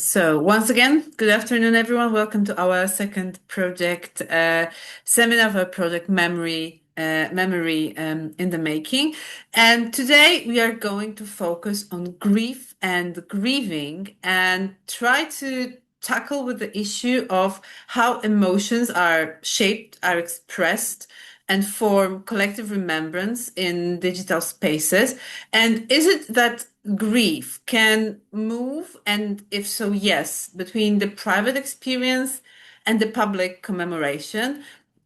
So once again, good afternoon, everyone. Welcome to our second project seminar of our project Memory in the Making. And today we are going to focus on grief and grieving and try to tackle with the issue of how emotions are shaped, are expressed, and form collective remembrance in digital spaces. And is it that grief can move, and if so, yes, between the private experience and the public commemoration?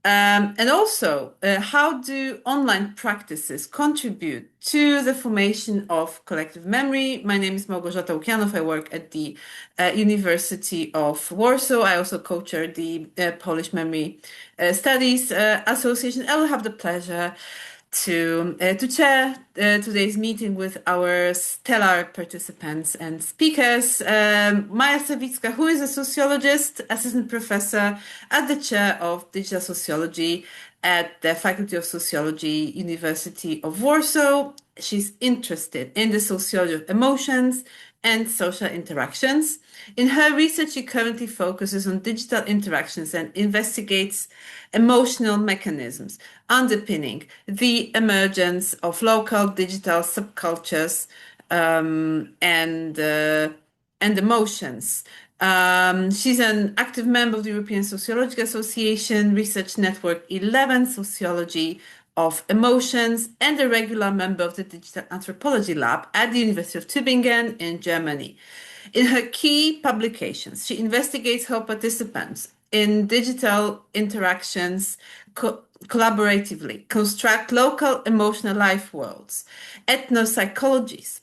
And also, how do online practices contribute to the formation of collective memory? My name is Małgorzata Łukianow. I work at the University of Warsaw. I also co-chair the Polish Memory Studies Association. I will have the pleasure to chair today's meeting with our stellar participants and speakers. Maja Sawicka, who is a sociologist, assistant professor at the chair of digital sociology at the Faculty of Sociology, University of Warsaw. She's interested in the sociology of emotions and social interactions. In her research, she currently focuses on digital interactions and investigates emotional mechanisms underpinning the emergence of local digital subcultures and emotions. She's an active member of the European Sociological Association, Research Network 11, Sociology of Emotions, and a regular member of the Digital Anthropology Lab at the University of Tübingen in Germany. In her key publications, she investigates how participants in digital interactions collaboratively construct local emotional life worlds, ethnopsychologies.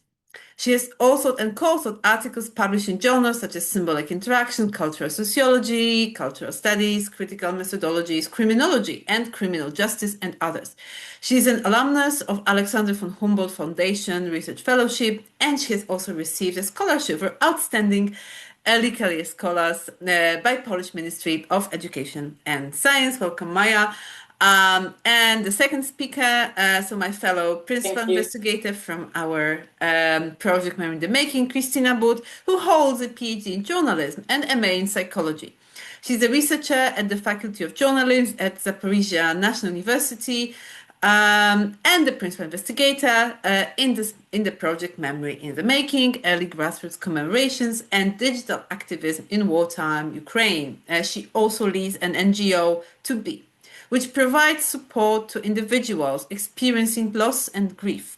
She has authored and co-authored articles published in journals such as Symbolic Interaction, Cultural Sociology, Cultural Studies, Critical Methodologies, Criminology, and Criminal Justice, and others. She is an alumnus of Alexander von Humboldt Foundation Research Fellowship, and she has also received a scholarship for outstanding early career scholars by Polish Ministry of Education and Science. Welcome, Maja. And the second speaker, so my fellow principal investigator from our project Memory in the Making, Kristina, who holds a PhD in journalism and MA in psychology. She's a researcher at the Faculty of Journalism at Zaporizhzhia National University, and the principal investigator in the project Memory in the Making, Early Grassroots Commemorations and Digital Activism in Wartime Ukraine. She also leads an NGO, To Be, which provides support to individuals experiencing loss and grief.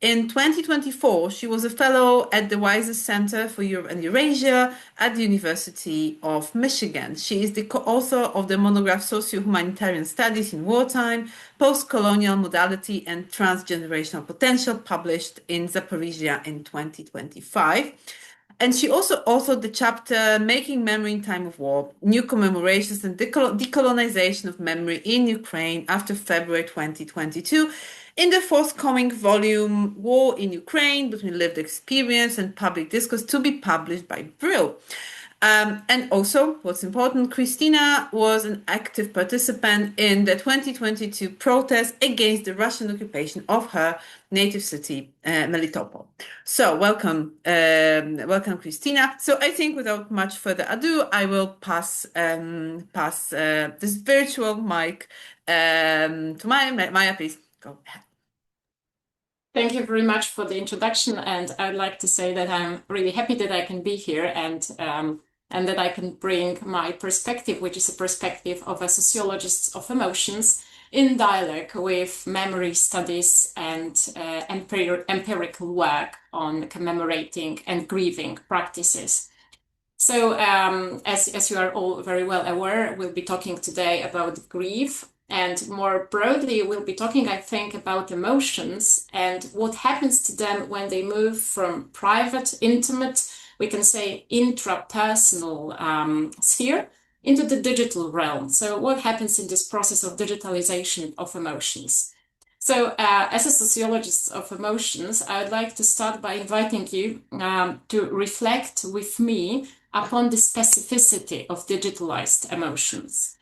In 2024, she was a fellow at the Weiser Center for Europe and Eurasia at the University of Michigan. She is the co-author of the monograph Socio-Humanitarian Studies in Wartime, Post-Colonial Modality and Transgenerational Potential, published in Zaporizhzhia in 2025. And she also authored the chapter Making Memory in Time of War, New Commemorations and Decolonization of Memory in Ukraine after February 2022, in the forthcoming volume War in Ukraine Between Lived Experience and Public Discourse, to be published by Brill. And also, what's important, Kristina was an active participant in the 2022 protest against the Russian occupation of her native city, Melitopol. So welcome, Kristina. So I think without much further ado, I will pass this virtual mic to Maja. Maja, please go ahead. Thank you very much for the introduction, and I'd like to say that I'm really happy that I can be here and that I can bring my perspective, which is a perspective of a sociologist of emotions, in dialogue with memory studies and empirical work on commemorating and grieving practices. So as you are all very well aware, we'll be talking today about grief. And more broadly, we'll be talking, I think, about emotions and what happens to them when they move from private, intimate, we can say intrapersonal sphere into the digital realm. So what happens in this process of digitalization of emotions? So as a sociologist of emotions, I would like to start by inviting you to reflect with me upon the specificity of digitalized emotions.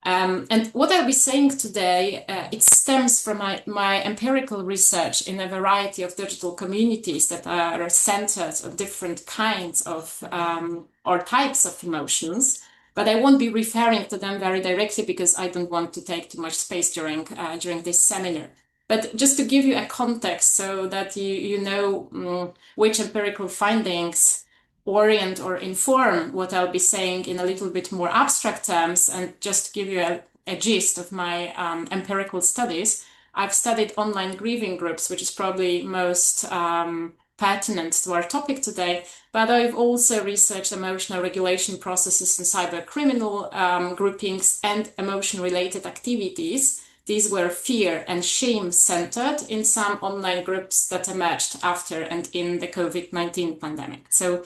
And what I'll be saying today, it stems from my empirical research in a variety of digital communities that are centered on different kinds of or types of emotions. But I won't be referring to them very directly because I don't want to take too much space during this seminar. But just to give you a context so that you know which empirical findings orient or inform what I'll be saying in a little bit more abstract terms, and just give you a gist of my empirical studies. I've studied online grieving groups, which is probably most pertinent to our topic today, but I've also researched emotional regulation processes in cyber criminal groupings and emotion-related activities. These were fear and shame centered in some online groups that emerged after and in the COVID-19 pandemic. So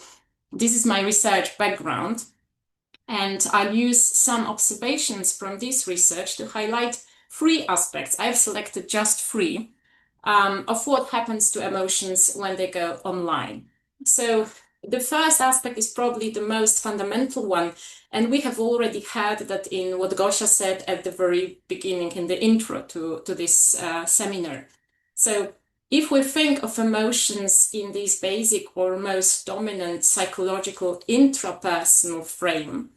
this is my research background, and I'll use some observations from this research to highlight three aspects. I've selected just three of what happens to emotions when they go online. So the first aspect is probably the most fundamental one, and we have already heard that in what Gosia said at the very beginning in the intro to this seminar. So if we think of emotions in this basic or most dominant psychological intrapersonal frame,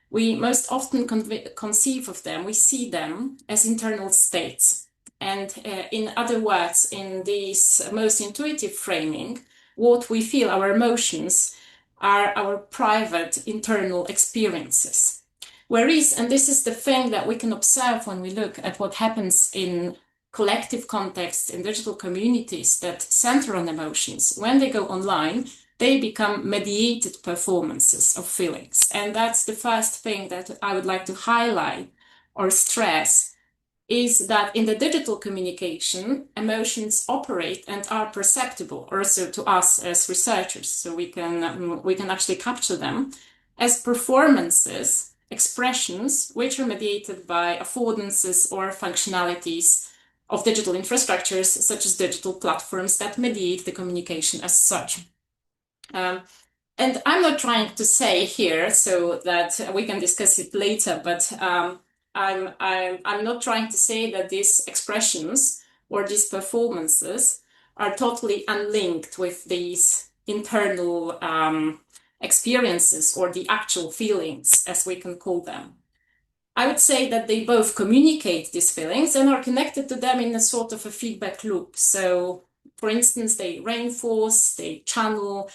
we most often conceive of them, we see them as internal states. And in other words, in this most intuitive framing, what we feel, our emotions, are our private internal experiences. Whereas, and this is the thing that we can observe when we look at what happens in collective contexts in digital communities that center on emotions, when they go online, they become mediated performances of feelings. And that's the first thing that I would like to highlight or stress, is that in the digital communication, emotions operate and are perceptible also to us as researchers. So we can actually capture them as performances, expressions, which are mediated by affordances or functionalities of digital infrastructures, such as digital platforms that mediate the communication as such. And I'm not trying to say here so that we can discuss it later, but I'm not trying to say that these expressions or these performances are totally unlinked with these internal experiences or the actual feelings, as we can call them. I would say that they both communicate these feelings and are connected to them in a sort of a feedback loop. So, for instance, they reinforce, they channel,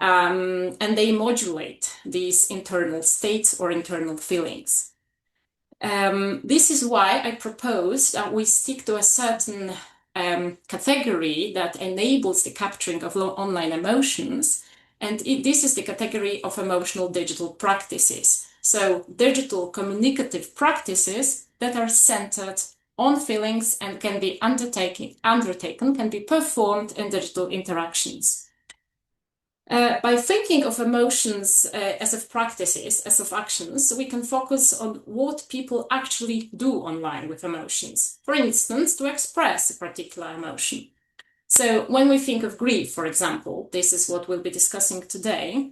and they modulate these internal states or internal feelings. This is why I propose that we stick to a certain category that enables the capturing of online emotions, and this is the category of emotional digital practices. So digital communicative practices that are centered on feelings and can be undertaken, can be performed in digital interactions. By thinking of emotions as of practices, as of actions, we can focus on what people actually do online with emotions. For instance, to express a particular emotion. So when we think of grief, for example, this is what we'll be discussing today,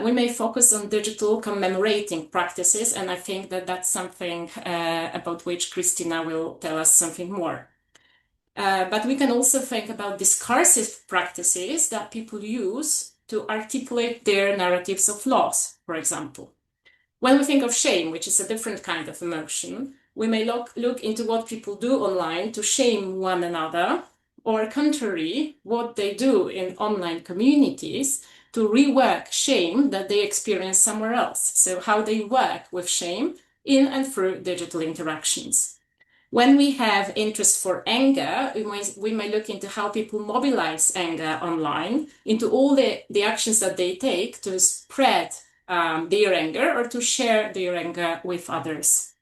we may focus on digital commemorating practices, and I think that that's something about which Kristina will tell us something more. But we can also think about discursive practices that people use to articulate their narratives of loss, for example. When we think of shame, which is a different kind of emotion, we may look into what people do online to shame one another, or contrary, what they do in online communities to rework shame that they experience somewhere else. So how they work with shame in and through digital interactions. When we have interest for anger, we may look into how people mobilize anger online, into all the actions that they take to spread their anger or to share their anger with others.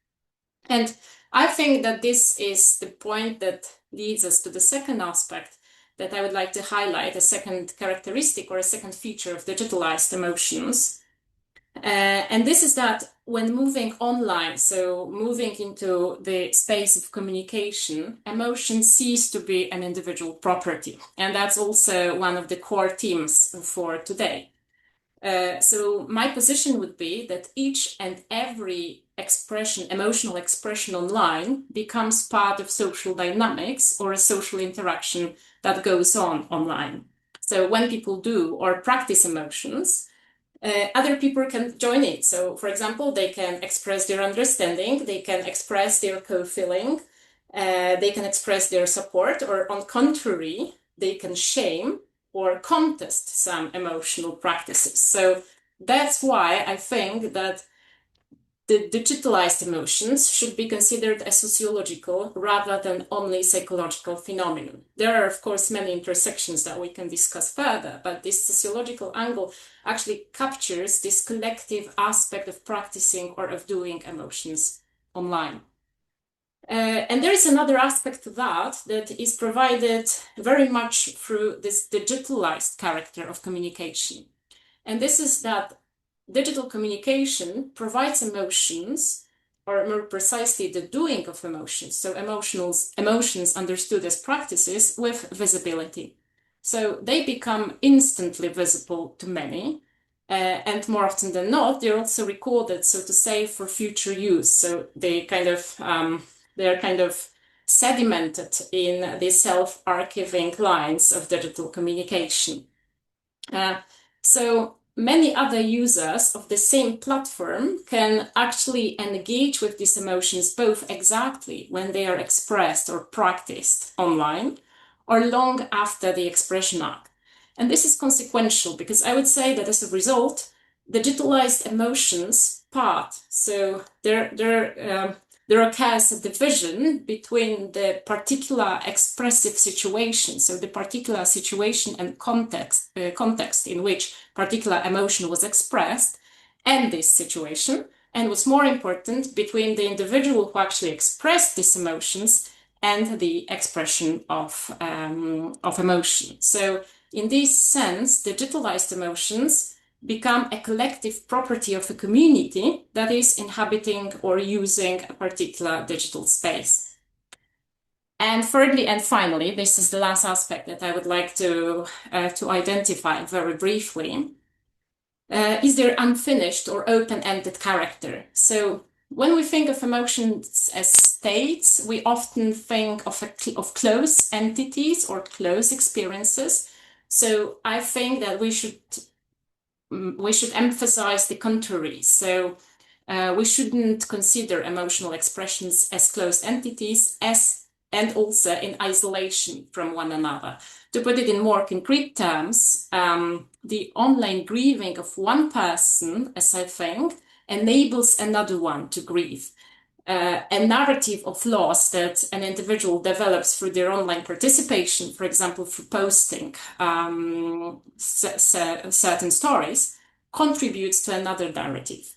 And I think that this is the point that leads us to the second aspect that I would like to highlight, a second characteristic or a second feature of digitalized emotions. And this is that when moving online, so moving into the space of communication, emotion cease to be an individual property. And that's also one of the core themes for today. So my position would be that each and every expression, emotional expression online becomes part of social dynamics or a social interaction that goes on online. So when people do or practice emotions, other people can join it. So, for example, they can express their understanding, they can express their co-feeling, they can express their support, or on contrary, they can shame or contest some emotional practices. So that's why I think that the digitalized emotions should be considered as sociological rather than only psychological phenomenon. There are, of course, many intersections that we can discuss further, but this sociological angle actually captures this collective aspect of practicing or of doing emotions online. And there is another aspect to that that is provided very much through this digitalized character of communication. And this is that digital communication provides emotions, or more precisely, the doing of emotions, so emotions understood as practices, with visibility. So they become instantly visible to many, and more often than not, they're also recorded, so to say, for future use. So they're kind of sedimented in the self-archiving lines of digital communication. So many other users of the same platform can actually engage with these emotions both exactly when they are expressed or practiced online or long after the expression arc. And this is consequential because I would say that as a result, digitalized emotions part. So there occurs a division between the particular expressive situation, so the particular situation and context in which particular emotion was expressed, and this situation, and what's more important, between the individual who actually expressed these emotions and the expression of emotion. So in this sense, digitalized emotions become a collective property of a community that is inhabiting or using a particular digital space. And thirdly and finally, this is the last aspect that I would like to identify very briefly, is their unfinished or open-ended character. So when we think of emotions as states, we often think of close entities or close experiences. So I think that we should emphasize the contrary. So we shouldn't consider emotional expressions as closed entities and also in isolation from one another. To put it in more concrete terms, the online grieving of one person, as I think, enables another one to grieve. A narrative of loss that an individual develops through their online participation, for example, through posting certain stories, contributes to another narrative.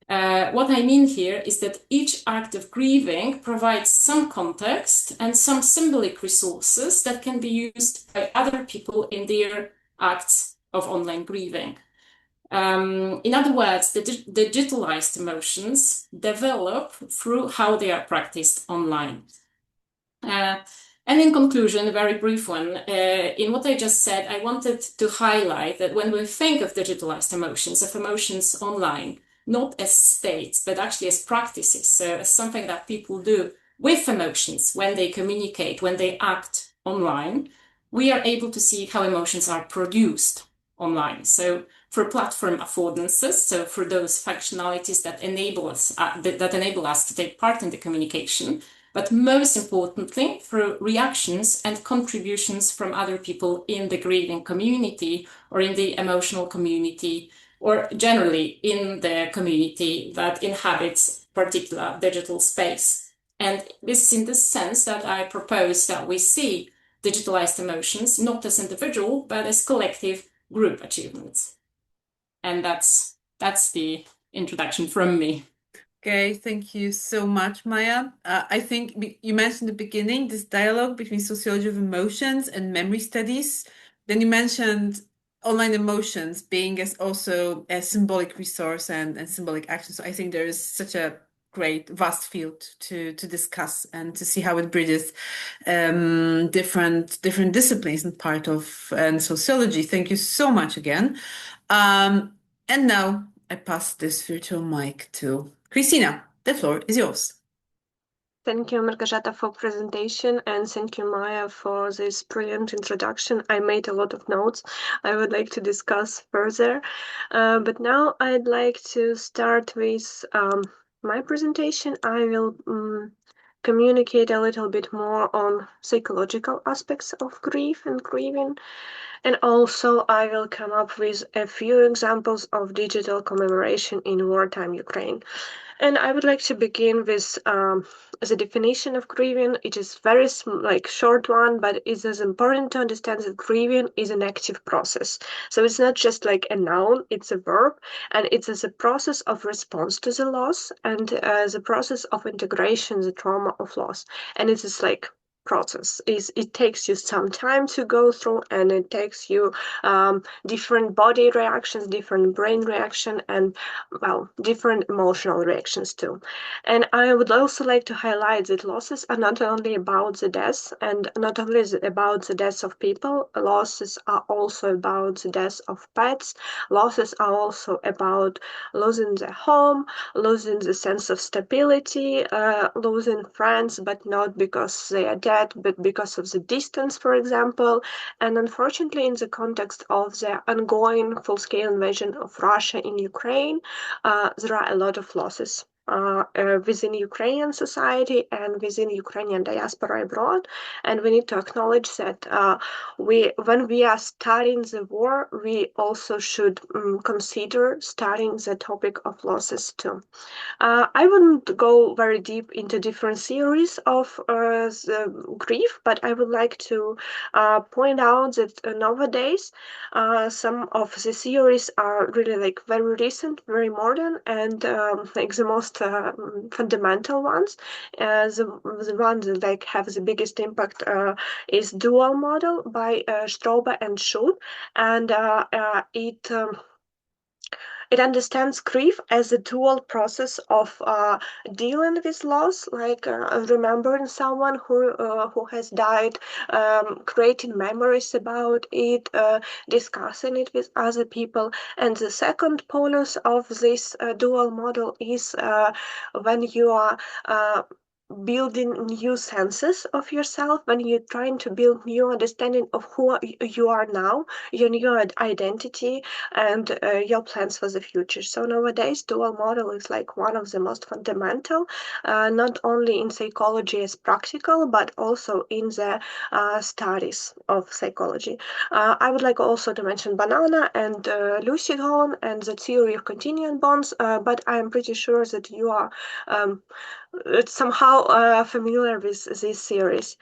What I mean here is that each act of grieving provides some context and some symbolic resources that can be used by other people in their acts of online grieving. In other words, the digitalized emotions develop through how they are practiced online. And in conclusion, a very brief one, in what I just said, I wanted to highlight that when we think of digitalized emotions, of emotions online, not as states, but actually as practices, so as something that people do with emotions when they communicate, when they act online, we are able to see how emotions are produced online. So for platform affordances, so for those functionalities that enable us to take part in the communication, but most importantly, through reactions and contributions from other people in the grieving community or in the emotional community, or generally in the community that inhabits particular digital space. And this is in the sense that I propose that we see digitalized emotions not as individual, but as collective group achievements. And that's the introduction from me. Okay, thank you so much, Maja. I think you mentioned at the beginning this dialogue between sociology of emotions and memory studies. Then you mentioned online emotions being as also a symbolic resource and symbolic action. So I think there is such a great vast field to discuss and to see how it bridges different disciplines and part of sociology. Thank you so much again. And now I pass this virtual mic to Kristina. The floor is yours. Thank you, Margajata, for presentation, and thank you, Maja, for this brilliant introduction. I made a lot of notes I would like to discuss further, but now I'd like to start with my presentation. I will communicate a little bit more on psychological aspects of grief and grieving, and also I will come up with a few examples of digital commemoration in wartime Ukraine. And I would like to begin with the definition of grieving. It is very short one, but it is important to understand that grieving is an active process. So it's not just like a noun; it's a verb, and it is a process of response to the loss and the process of integration, the trauma of loss. And it is like process is it takes you some time to go through, and it takes you different body reactions, different brain reaction, and well, different emotional reactions too. And I would also like to highlight that losses are not only about the deaths, and not only about the deaths of people. Losses are also about the deaths of pets. Losses are also about losing the home, losing the sense of stability, losing friends, but not because they are dead, but because of the distance, for example. And unfortunately, in the context of the ongoing full-scale invasion of Russia in Ukraine, there are a lot of losses within Ukrainian society and within Ukrainian diaspora abroad. And we need to acknowledge that when we are starting the war, we also should consider starting the topic of losses too. I wouldn't go very deep into different theories of the grief, but I would like to point out that nowadays some of the theories are really like very recent, very modern, and like the most fundamental ones. The ones that like have the biggest impact is dual model by Strobe and Schut, and it understands grief as a dual process of dealing with loss, like remembering someone who has died, creating memories about it, discussing it with other people. And the second polus of this dual model is when you are building new senses of yourself, when you're trying to build new understanding of who you are now, your new identity, and your plans for the future. So nowadays, dual model is like one of the most fundamental, not only in psychology as practical, but also in the studies of psychology. I would like also to mention banana and lucid home and the theory of continuum bonds, but I'm pretty sure that you are somehow familiar with this series.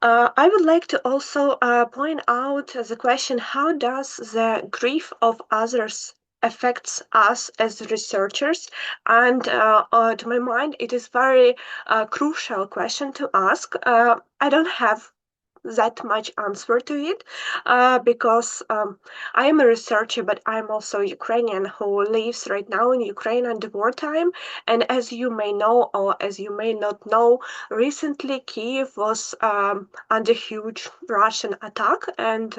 I would like to also point out the question, how does the grief of others affects us as researchers? And to my mind, it is very crucial question to ask. I don't have that much answer to it because I am a researcher, but I'm also Ukrainian who lives right now in Ukraine under wartime. And as you may know, or as you may not know, recently Kiev was under huge Russian attack, and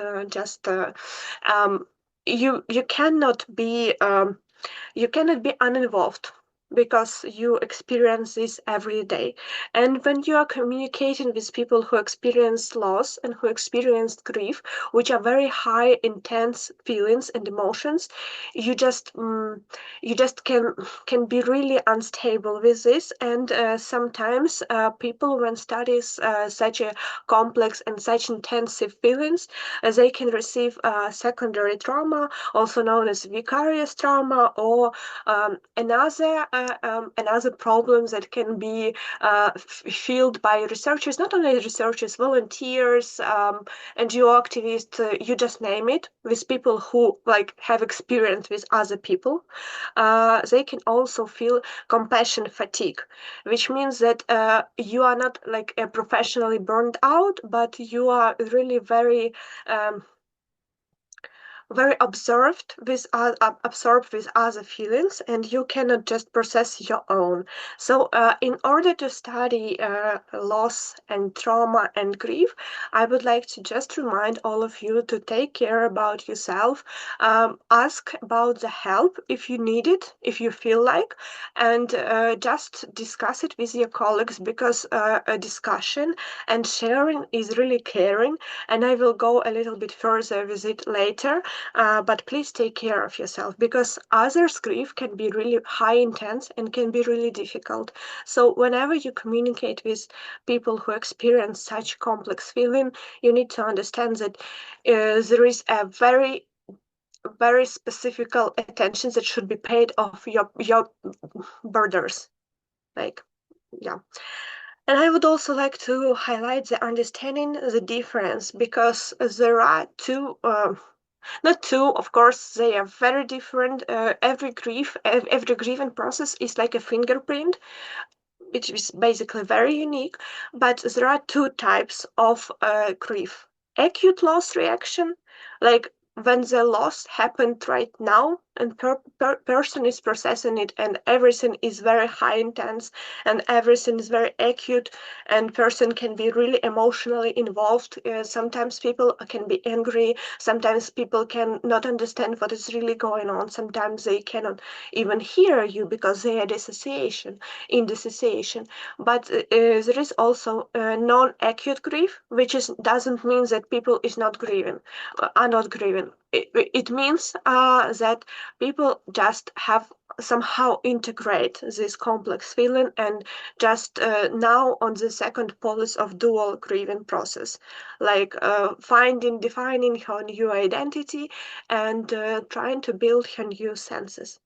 you cannot be uninvolved because you experience this every day. And when you are communicating with people who experience loss and who experience grief, which are very high, intense feelings and emotions, you just can be really unstable with this. And sometimes people, when studies such a complex and such intensive feelings, they can receive secondary trauma, also known as vicarious trauma, or another problem that can be filled by researchers, not only researchers, volunteers, NGO activists, you just name it, with people who like have experience with other people. They can also feel compassion fatigue, which means that you are not like professionally burned out, but you are really very very absorbed with other feelings, and you cannot just process your own. So in order to study loss and trauma and grief, I would like to just remind all of you to take care about yourself, ask about the help if you need it, if you feel like, and just discuss it with your colleagues, because a discussion and sharing is really caring. And I will go a little bit further with it later, but please take care of yourself, because others' grief can be really high intense and can be really difficult. So whenever you communicate with people who experience such complex feeling, you need to understand that there is a very specific attention that should be paid of your borders, like, yeah. And I would also like to highlight the understanding the difference, because there are two, not two, of course, they are very different. Every grieving process is like a fingerprint, which is basically very unique. But there are two types of grief: acute loss reaction, like when the loss happened right now and person is processing it, and everything is very high intense and everything is very acute, and person can be really emotionally involved. Sometimes people can be angry, sometimes people can not understand what is really going on, sometimes they cannot even hear you because they are in dissociation. But there is also non-acute grief, which doesn't mean that people are not grieving. It means that people just have somehow integrate this complex feeling, and just now on the second policy of dual grieving process, like defining her new identity, and trying to build her new senses.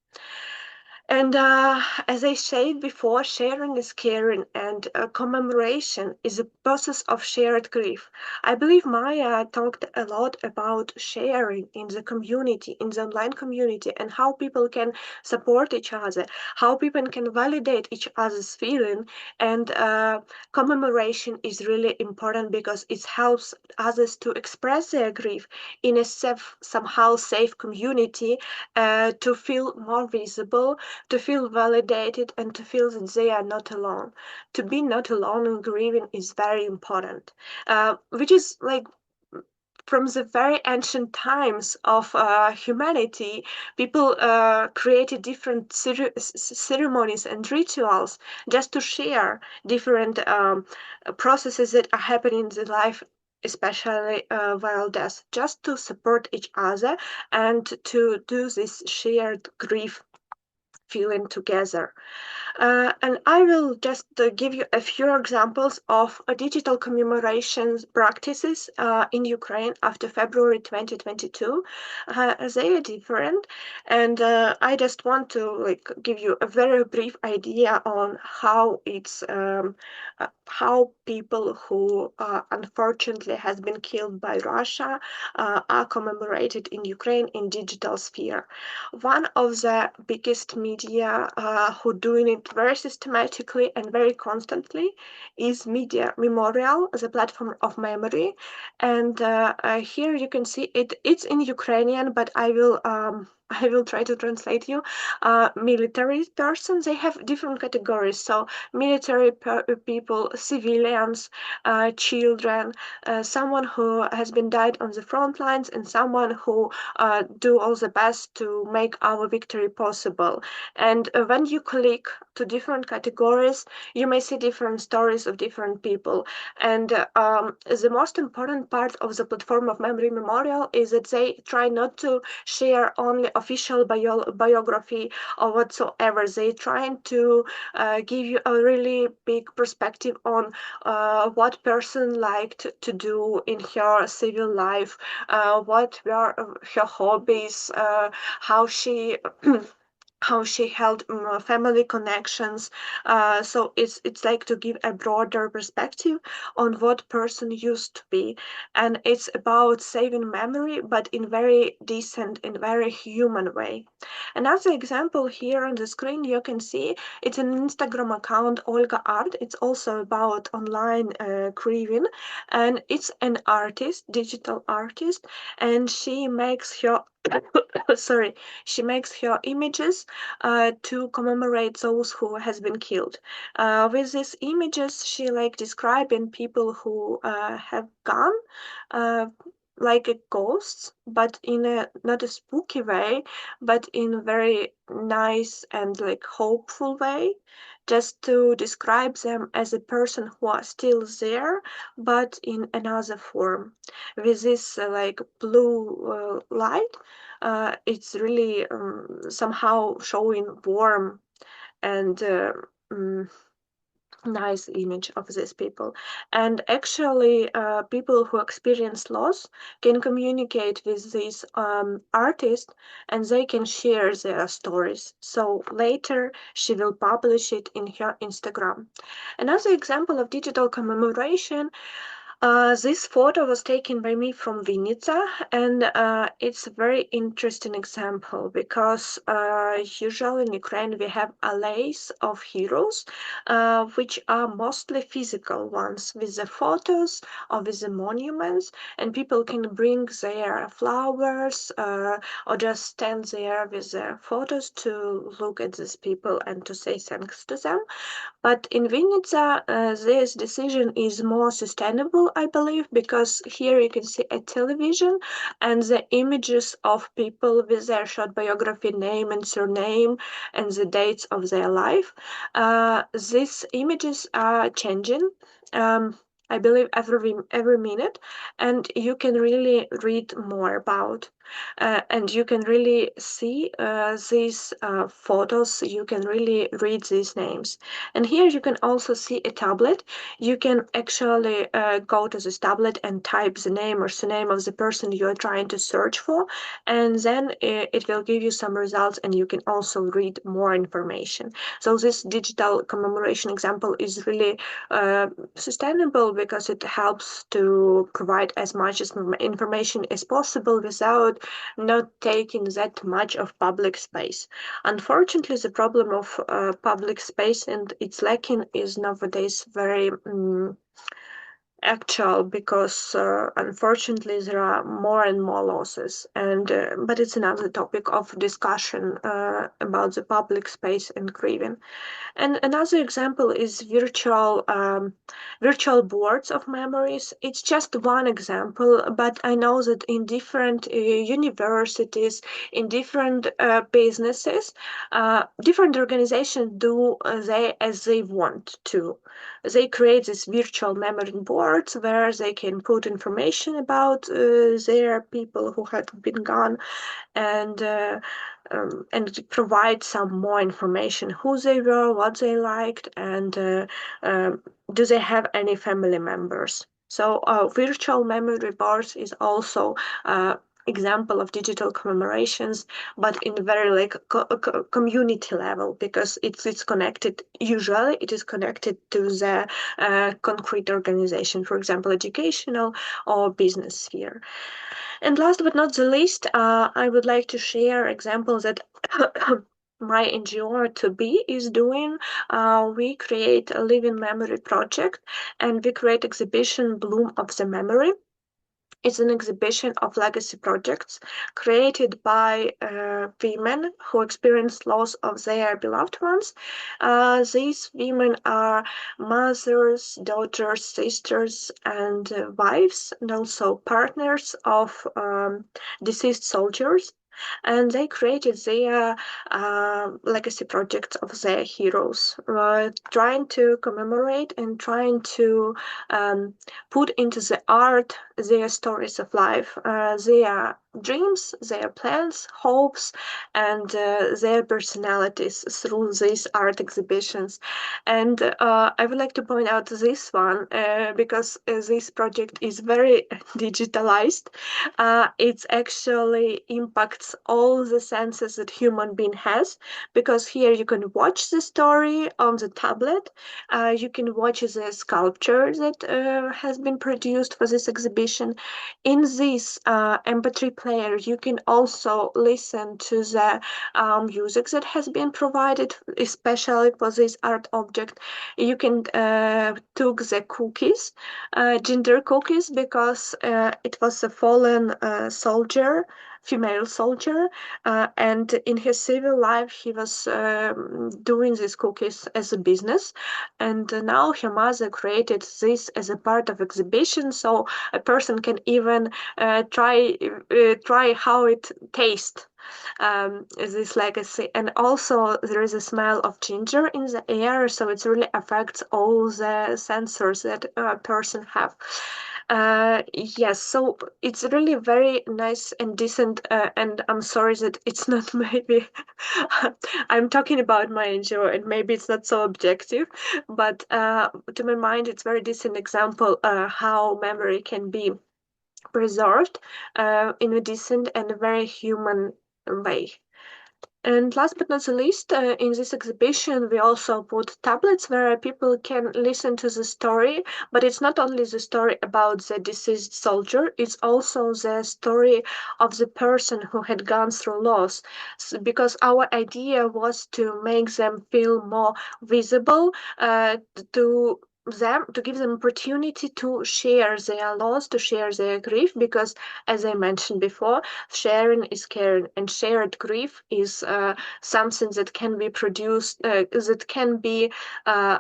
And as I said before, sharing is caring, and commemoration is a process of shared grief. I believe Maja talked a lot about sharing in the community, in the online community, and how people can support each other, how people can validate each other's feeling. And commemoration is really important because it helps others to express their grief in a somehow safe community, to feel more visible, to feel validated, and to feel that they are not alone. To be not alone in grieving is very important, which is like from the very ancient times of humanity, people created different ceremonies and rituals just to share different processes that are happening in the life, especially while death, just to support each other and to do this shared grief feeling together. And I will just give you a few examples of digital commemoration practices in Ukraine after February 2022. They are different, and I just want to give you a very brief idea on how people who unfortunately has been killed by Russia are commemorated in Ukraine in digital sphere. One of the biggest media who doing it very systematically and very constantly is Media Memorial, the platform of memory. And here you can see it. It's in Ukrainian, but I will try to translate you. Military persons, they have different categories. So military people, civilians, children, someone who has been died on the front lines, and someone who do all the best to make our victory possible. And when you click to different categories, you may see different stories of different people. And the most important part of the platform of Memory Memorial is that they try not to share only official biography or whatsoever. They trying to give you a really big perspective on what person liked to do in her civil life, what were her hobbies, how she how she held family connections. So it's like to give a broader perspective on what person used to be, and it's about saving memory, but in very decent and very human way. Another example here on the screen you can see, it's an Instagram account, Olga Art. It's also about online grieving, and it's an artist, digital artist, and she makes her sorry, she makes her images to commemorate those who has been killed. With these images, she like describing people who have gone, uh, like a ghosts, but in a not a spooky way, but in a very nice and like hopeful way, just to describe them as a person who are still there, but in another form. With this like blue light, it's really somehow showing warm and mm, nice image of these people. And actually, people who experience loss can communicate with these artists and they can share their stories. So later, she will publish it in her Instagram. Another example of digital commemoration, this photo was taken by me from Vinica, and it's a very interesting example because usually in Ukraine we have allays of heroes, which are mostly physical ones with the photos or with the monuments, and people can bring their flowers or just stand there with their photos to look at these people and to say thanks to them. But in Vinica, this decision is more sustainable, I believe, because here you can see a television and the images of people with their short biography, name and surname, and the dates of their life. These images are changing. I believe every minute, and you can really read more about, and you can really see these photos. You can really read these names. And here you can also see a tablet. You can actually go to this tablet and type the name or surname of the person you are trying to search for, and then it will give you some results and you can also read more information. So this digital commemoration example is really sustainable because it helps to provide as much information as possible without not taking that much of public space. Unfortunately, the problem of public space and its lacking is nowadays very actual because unfortunately there are more and more losses, and but it's another topic of discussion about the public space and grieving. And another example is virtual boards of memories. It's just one example, but I know that in different universities, in different businesses, different organizations do they as they want to. They create these virtual memory boards where they can put information about their people who had been gone, and provide some more information, who they were, what they liked, and do they have any family members. So virtual memory boards is also example of digital commemorations, but in very like community level, because it's connected, usually it is connected to the concrete organization, for example educational or business sphere. And last but not the least, I would like to share examples that my NGO to be is doing. We create a living memory project, and we create exhibition Bloom of the Memory. It's an exhibition of legacy projects created by women who experienced loss of their beloved ones. These women are mothers, daughters, sisters, and wives, and also partners of deceased soldiers. And they created their legacy projects of their heroes, trying to commemorate and trying to put into the art their stories of life, their dreams, their plans, hopes, and their personalities through these art exhibitions. And I would like to point out this one because this project is very digitalized. It actually impacts all the senses that human being has, because here you can watch the story on the tablet, you can watch the sculpture that has been produced for this exhibition. In this MP3 player, you can also listen to the music that has been provided, especially for this art object. You can took the cookies, gender cookies, because it was a fallen soldier female soldier, and in his civil life he was doing these cookies as a business, and now her mother created this as a part of exhibition, so a person can even try how it tastes, this legacy. And also there is a smell of ginger in the air, so it really affects all the sensors that a person have. Yes, so it's really very nice and decent, and I'm sorry that it's not maybe I'm talking about my NGO and maybe it's not so objective, but to my mind it's very decent example how memory can be preserved in a decent and very human way. And last but not the least, in this exhibition, we also put tablets where people can listen to the story. But it's not only the story about the deceased soldier, it's also the story of the person who had gone through loss. Because our idea was to make them feel more visible, to to give them opportunity to share their loss, to share their grief, because as I mentioned before, sharing is caring, and shared grief is something that can be produced, that can be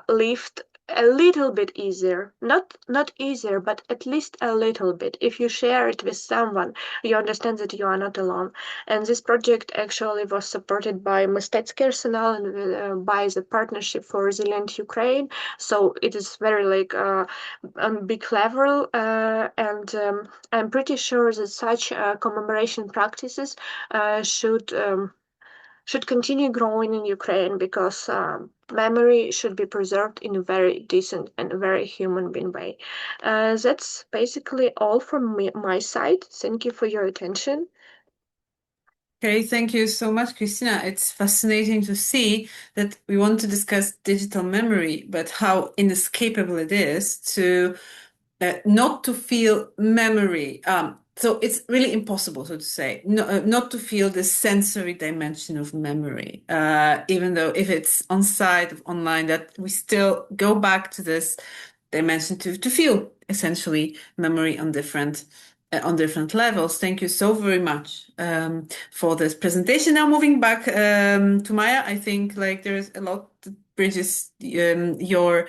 lived a little bit easier, not easier, but at least a little bit. If you share it with someone, you understand that you are not alone. And this project actually was supported by Mostecki Arsenal and by the Partnership for Resilient Ukraine. So it is very like on big level, and I'm pretty sure that such commemoration practices should continue growing in Ukraine, because memory should be preserved in a very decent and very human being way. That's basically all from my side. Thank you for your attention. Okay, thank you so much, Kristina. It's fascinating to see that we want to discuss digital memory, but how inescapable it is to not to feel memory. So it's really impossible, so to say, not to feel the sensory dimension of memory, even though if it's on site, online, that we still go back to this dimension to feel essentially memory on different levels. Thank you so very much for this presentation. Now moving back to Maja, I think like there's a lot that bridges your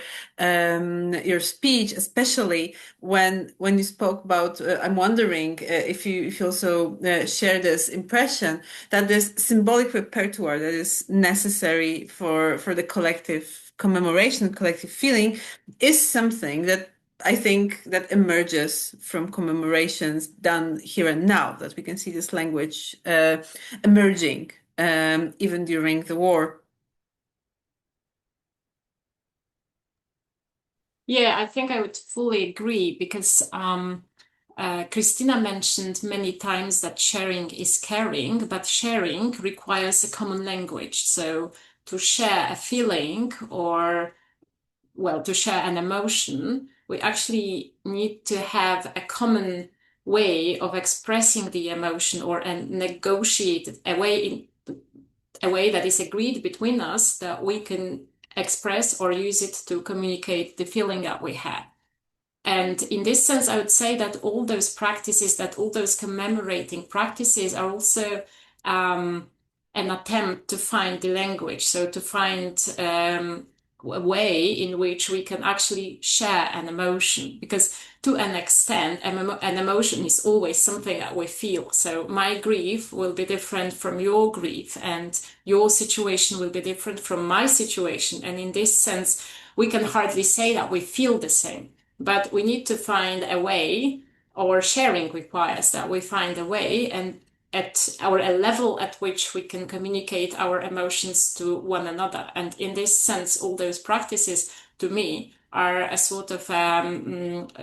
speech, especially when you spoke about. I'm wondering if you also share this impression that this symbolic repertoire that is necessary for the collective commemoration, collective feeling, is something that I think that emerges from commemorations done here and now, that we can see this language emerging even during the war. Yeah, I think I would fully agree, because Kristina mentioned many times that sharing is caring, but sharing requires a common language. So to share a feeling, or, well, to share an emotion, we actually need to have a common way of expressing the emotion, or a negotiated a way that is agreed between us, that we can express or use it to communicate the feeling that we had. And in this sense, I would say that all those practices, that all those commemorating practices are also an attempt to find the language. So to find a way in which we can actually share an emotion, because to an extent, an emotion is always something that we feel. So my grief will be different from your grief, and your situation will be different from my situation. And in this sense, we can hardly say that we feel the same. But we need to find a way, or sharing requires that we find a way, and at a level at which we can communicate our emotions to one another. And in this sense, all those practices, to me, are a sort of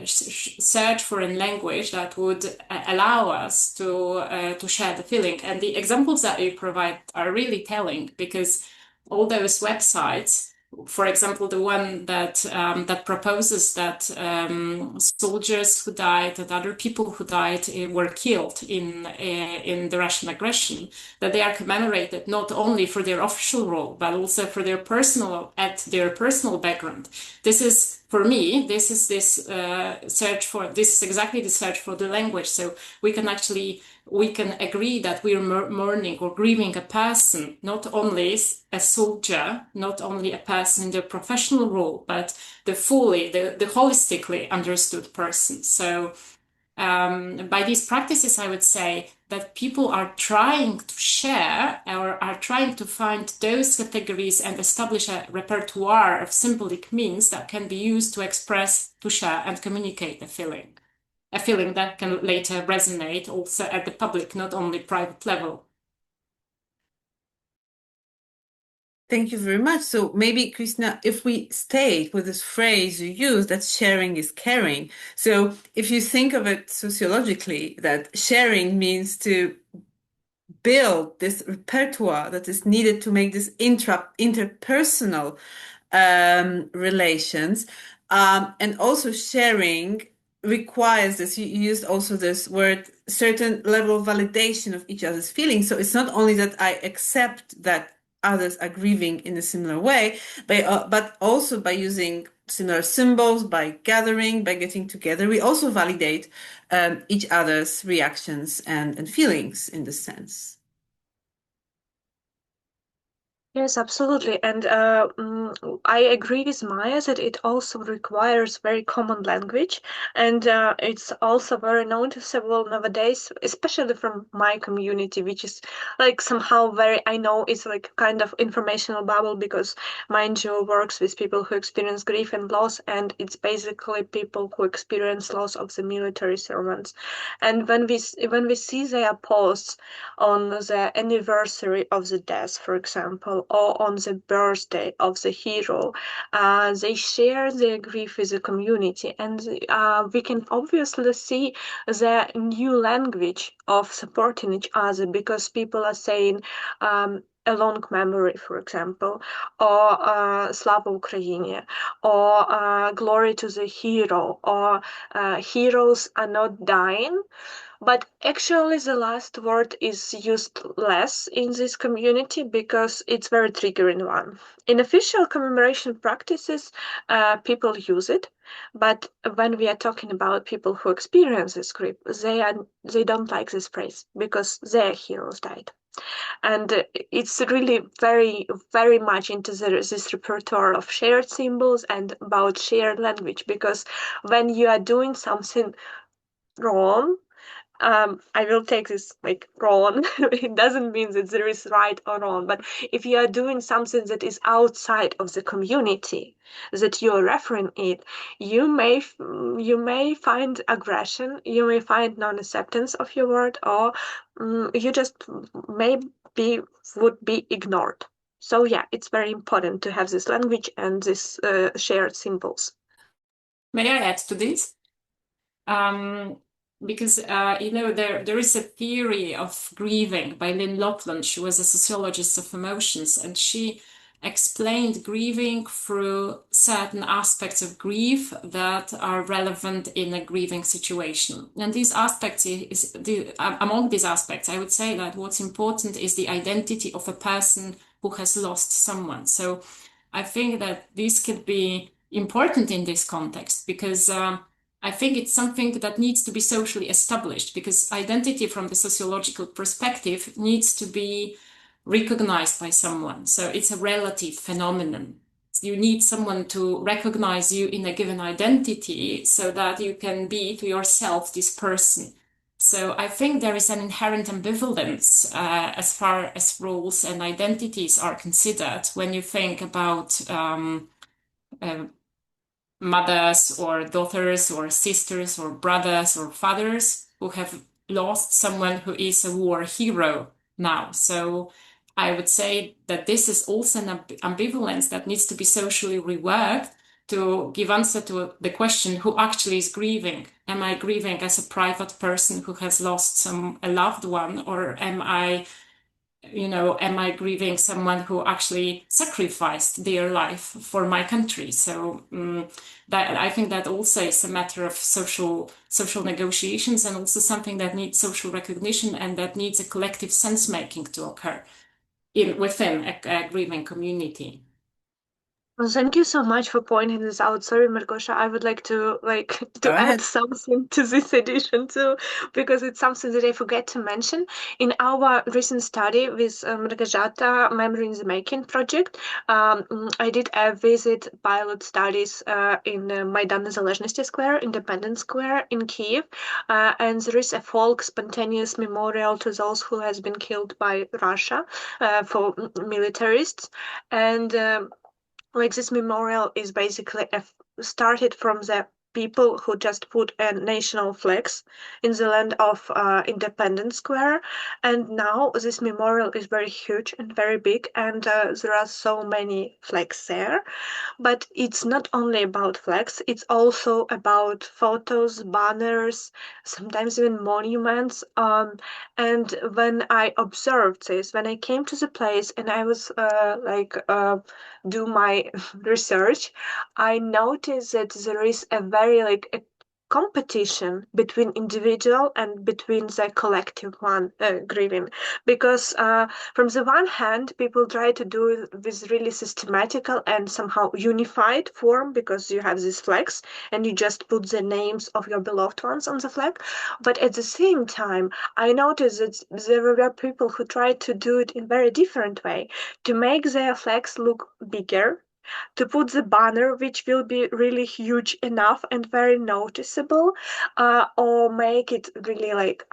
search for a language that would allow us to share the feeling. And the examples that you provide are really telling, because all those websites, for example, the one that proposes that soldiers who died, that other people who died were killed in the Russian aggression, that they are commemorated not only for their official role, but also for their personal background. This is for me, this is exactly the search for the language. So we can agree that we're mourning or grieving a person, not only a soldier, not only a person in their professional role, but the holistically understood person. So by these practices, I would say that people are trying to share or are trying to find those categories and establish a repertoire of symbolic means that can be used to express, to share, and communicate a feeling. A feeling that can later resonate also at the public, not only private level. Thank you very much. So maybe, Kristina, if we stay with this phrase you use, that sharing is caring. So if you think of it sociologically, that sharing means to build this repertoire that is needed to make this interpersonal relations. And also sharing requires this. You used also this word, certain level of validation of each other's feelings. So it's not only that I accept that others are grieving in a similar way, but also by using similar symbols, by gathering, by getting together, we also validate each other's reactions and feelings in this sense. Yes, absolutely. And I agree with Maya that it also requires very common language. And it's also very noticeable nowadays, especially from my community, which is like somehow I know it's like kind of informational bubble because my NGO works with people who experience grief and loss. And it's basically people who experience loss of the military servants. And when we see their posts on the anniversary of the death, for example, or on the birthday of the hero, they share their grief with the community, and we can obviously see the new language of supporting each other because people are saying a long memory, for example, or Slava Ukraini, or glory to the hero, or heroes are not dying. But actually, the last word is used less in this community because it's very triggering one. In official commemoration practices, people use it, but when we are talking about people who experience this grief, they don't like this phrase because their heroes died. And it's really very, very much into this repertoire of shared symbols and about shared language because when you are doing something wrong, I will take this like wrong. It doesn't mean that there is right or wrong, but if you are doing something that is outside of the community that you're referring it, you may find aggression, you may find non-acceptance of your word, or you just maybe would be ignored. So yeah, it's very important to have this language and this shared symbols. May I add to this? Because there is a theory of grieving by Lynn Lachlan. She was a sociologist of emotions, and she explained grieving through certain aspects of grief that are relevant in a grieving situation. And these aspects among these aspects, I would say that what's important is the identity of a person who has lost someone. So I think that this could be important in this context because I think it's something that needs to be socially established because identity from the sociological perspective needs to be recognized by someone. So it's a relative phenomenon. You need someone to recognize you in a given identity so that you can be to yourself this person. So I think there is an inherent ambivalence as far as roles and identities are considered when you think about mothers or daughters or sisters or brothers or fathers who have lost someone who is a war hero now. So I would say that this is also an ambivalence that needs to be socially reworked to give answer to the question, who actually is grieving? Am I grieving as a private person who has lost a loved one, or am I grieving someone who actually sacrificed their life for my country? So that I think that also is a matter of social negotiations and also something that needs social recognition and that needs a collective sense making to occur within a grieving community. Well, thank you so much for pointing this out. Sorry, Margosha, I would like to Go to add ahead. something to this edition too, because it's something that I forget to mention. In our recent study with Margajata Memory in the Making project, I did a visit pilot studies in Maidan Nezalezhnosti Square, Independence Square in Kiev, and there is a folk spontaneous memorial to those who has been killed by Russia for militarists, and like this memorial is basically started from the people who just put a national flags in the land of Independence Square, and now this memorial is very huge and very big, and there are so many flags there. But it's not only about flags, it's also about photos, banners, sometimes even monuments. And when I observed this, when I came to the place and I was do my research, I noticed that there is a very like a competition between individual and between the collective one grieving, because from the one hand people try to do it with really systematical and somehow unified form, because you have these flags and you just put the names of your beloved ones on the flag. But at the same time, I noticed that there were people who tried to do it in very different way, to make their flags look bigger, to put the banner which will be really huge enough and very noticeable, or make it really like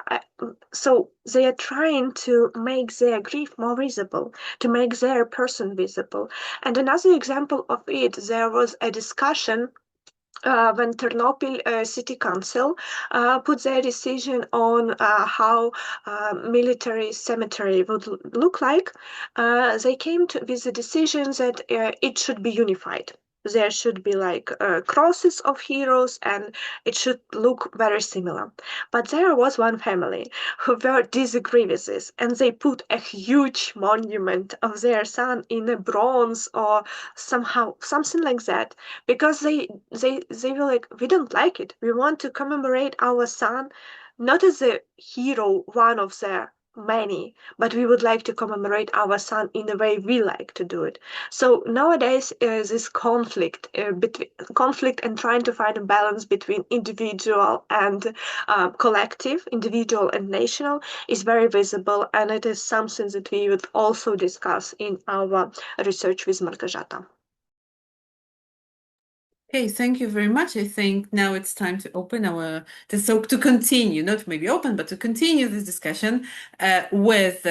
so they are trying to make their grief more visible, to make their person visible. And another example of it, there was a discussion when Ternopil City Council put their decision on how military cemetery would look like, they came with the decision that it should be unified. There should be like crosses of heroes, and it should look very similar. But there was one family who were disagree with this, and they put a huge monument of their son in a bronze or somehow something like that, because they were like, we don't like it, we want to commemorate our son not as a hero, one of the many, but we would like to commemorate our son in the way we like to do it. So nowadays this conflict and trying to find a balance between individual and collective, individual and national, is very visible, and it is something that we would also discuss in our research with Margajata. Okay, thank you very much. I think now it's time to open to continue, not maybe open, but to continue this discussion with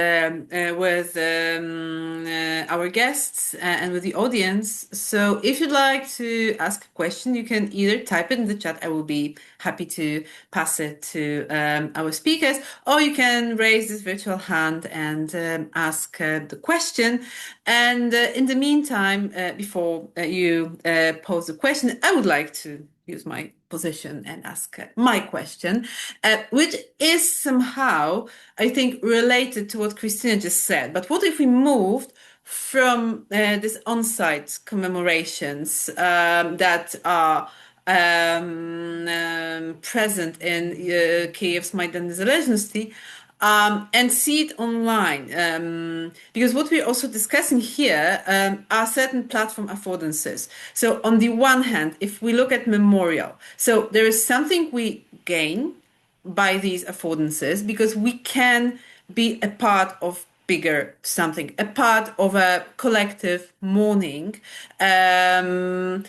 our guests and with the audience. So if you'd like to ask a question, you can either type it in the chat. I will be happy to pass it to our speakers, or you can raise this virtual hand and ask the question. And in the meantime, before you pose the question, I would like to use my position and ask my question, which is somehow, I think, related to what Kristina just said. But what if we moved from these on-site commemorations that are present in Kiev's Maidan Nezalezhnosti, and see it online? Because what we're also discussing here are certain platform affordances. So on the one hand, if we look at memorial, so there is something we gain by these affordances because we can be a part of bigger something, a part of a collective mourning, and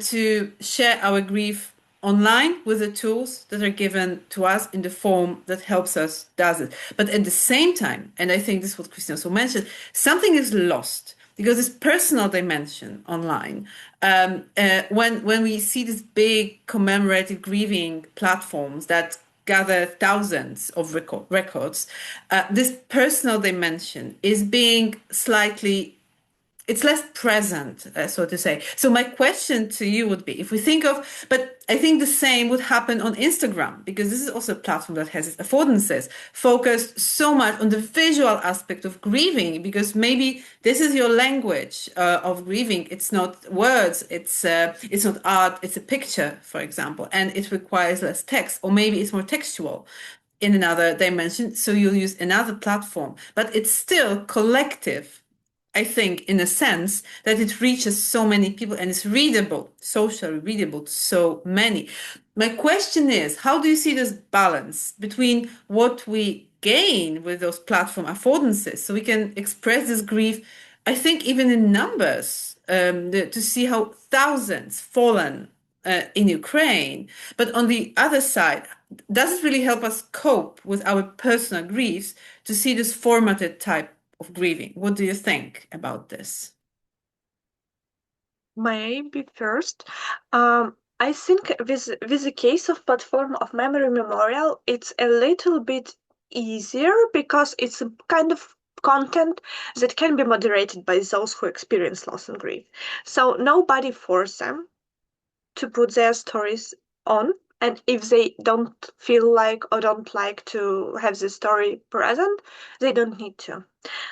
to share our grief online with the tools that are given to us in the form that helps us does it. But at the same time, and I think this is what Kristina also mentioned, something is lost because this personal dimension online, when we see these big commemorative grieving platforms that gather thousands of records, this personal dimension is being slightly, it's less present, so to say. So my question to you would be, if we think of, but I think the same would happen on Instagram, because this is also a platform that has its affordances, focused so much on the visual aspect of grieving, because maybe this is your language of grieving. It's not words, it's not art, it's a picture, for example, and it requires less text, or maybe it's more textual in another dimension. So you'll use another platform, but it's still collective I think, in a sense, that it reaches so many people and is readable, socially readable to so many. My question is, how do you see this balance between what we gain with those platform affordances so we can express this grief, I think, even in numbers, to see how thousands fallen in Ukraine. But on the other side, does it really help us cope with our personal griefs to see this formatted type of grieving? What do you think about this? Maybe first. I think with the case of platform of memory memorial, it's a little bit easier because it's a kind of content that can be moderated by those who experience loss and grief. So nobody force them to put their stories on, and if they don't feel like or don't like to have the story present, they don't need to.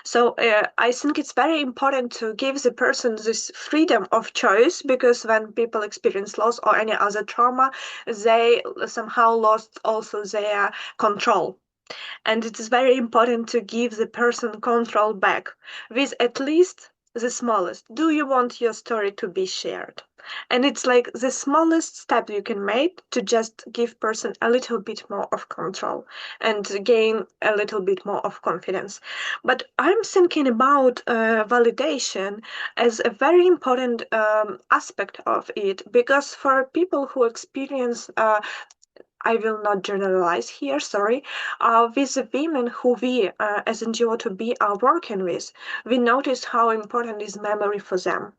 So I think it's very important to give the person this freedom of choice, because when people experience loss or any other trauma, they somehow lost also their control. And it is very important to give the person control back with at least the smallest. Do you want your story to be shared? And it's like the smallest step you can make to just give person a little bit more of control and gain a little bit more of confidence. But I'm thinking about validation as a very important aspect of it, because for people who experience I will not generalize here, sorry. With the women who we as NGO2B are working with, we notice how important is memory for them.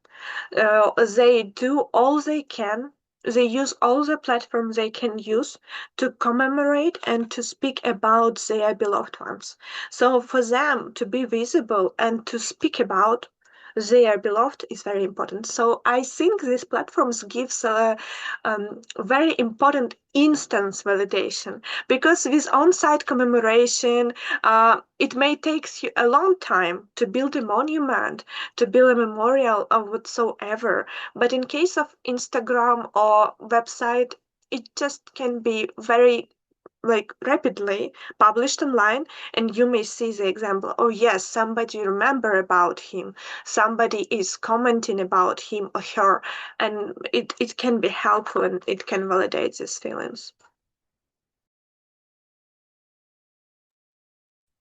They do all they can. They use all the platforms they can use to commemorate and to speak about their beloved ones. So for them to be visible and to speak about their beloved is very important. So I think these platforms gives a very important instance validation, because with on-site commemoration, it may take you a long time to build a monument, to build a memorial or whatsoever. But in case of Instagram or website, it just can be very like rapidly published online, and you may see the example, oh yes, somebody remember about him, somebody is commenting about him or her, and it can be helpful and it can validate these feelings.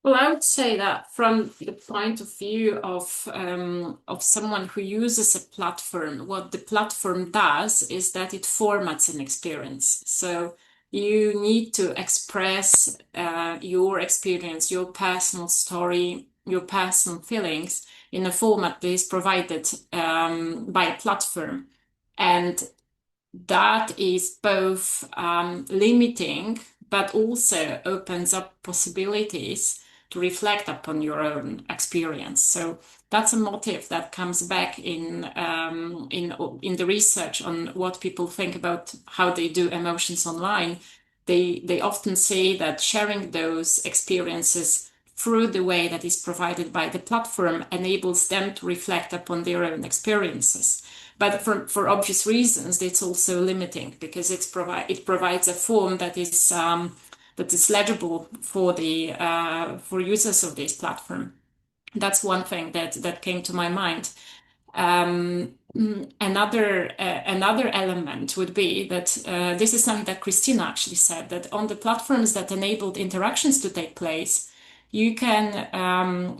Well, I would say that from the point of view of someone who uses a platform, what the platform does is that it formats an experience. So you need to express your experience, your personal story, your personal feelings in a format that is provided by a platform. And that is both limiting, but also opens up possibilities to reflect upon your own experience. So that's a motive that comes back in the research on what people think about how they do emotions online. They often say that sharing those experiences through the way that is provided by the platform enables them to reflect upon their own experiences. But for obvious reasons, it's also limiting, because it provides a form that is legible for the for users of this platform. That's one thing that came to my mind. Another element would be that this is something that Kristina actually said, that on the platforms that enabled interactions to take place, you can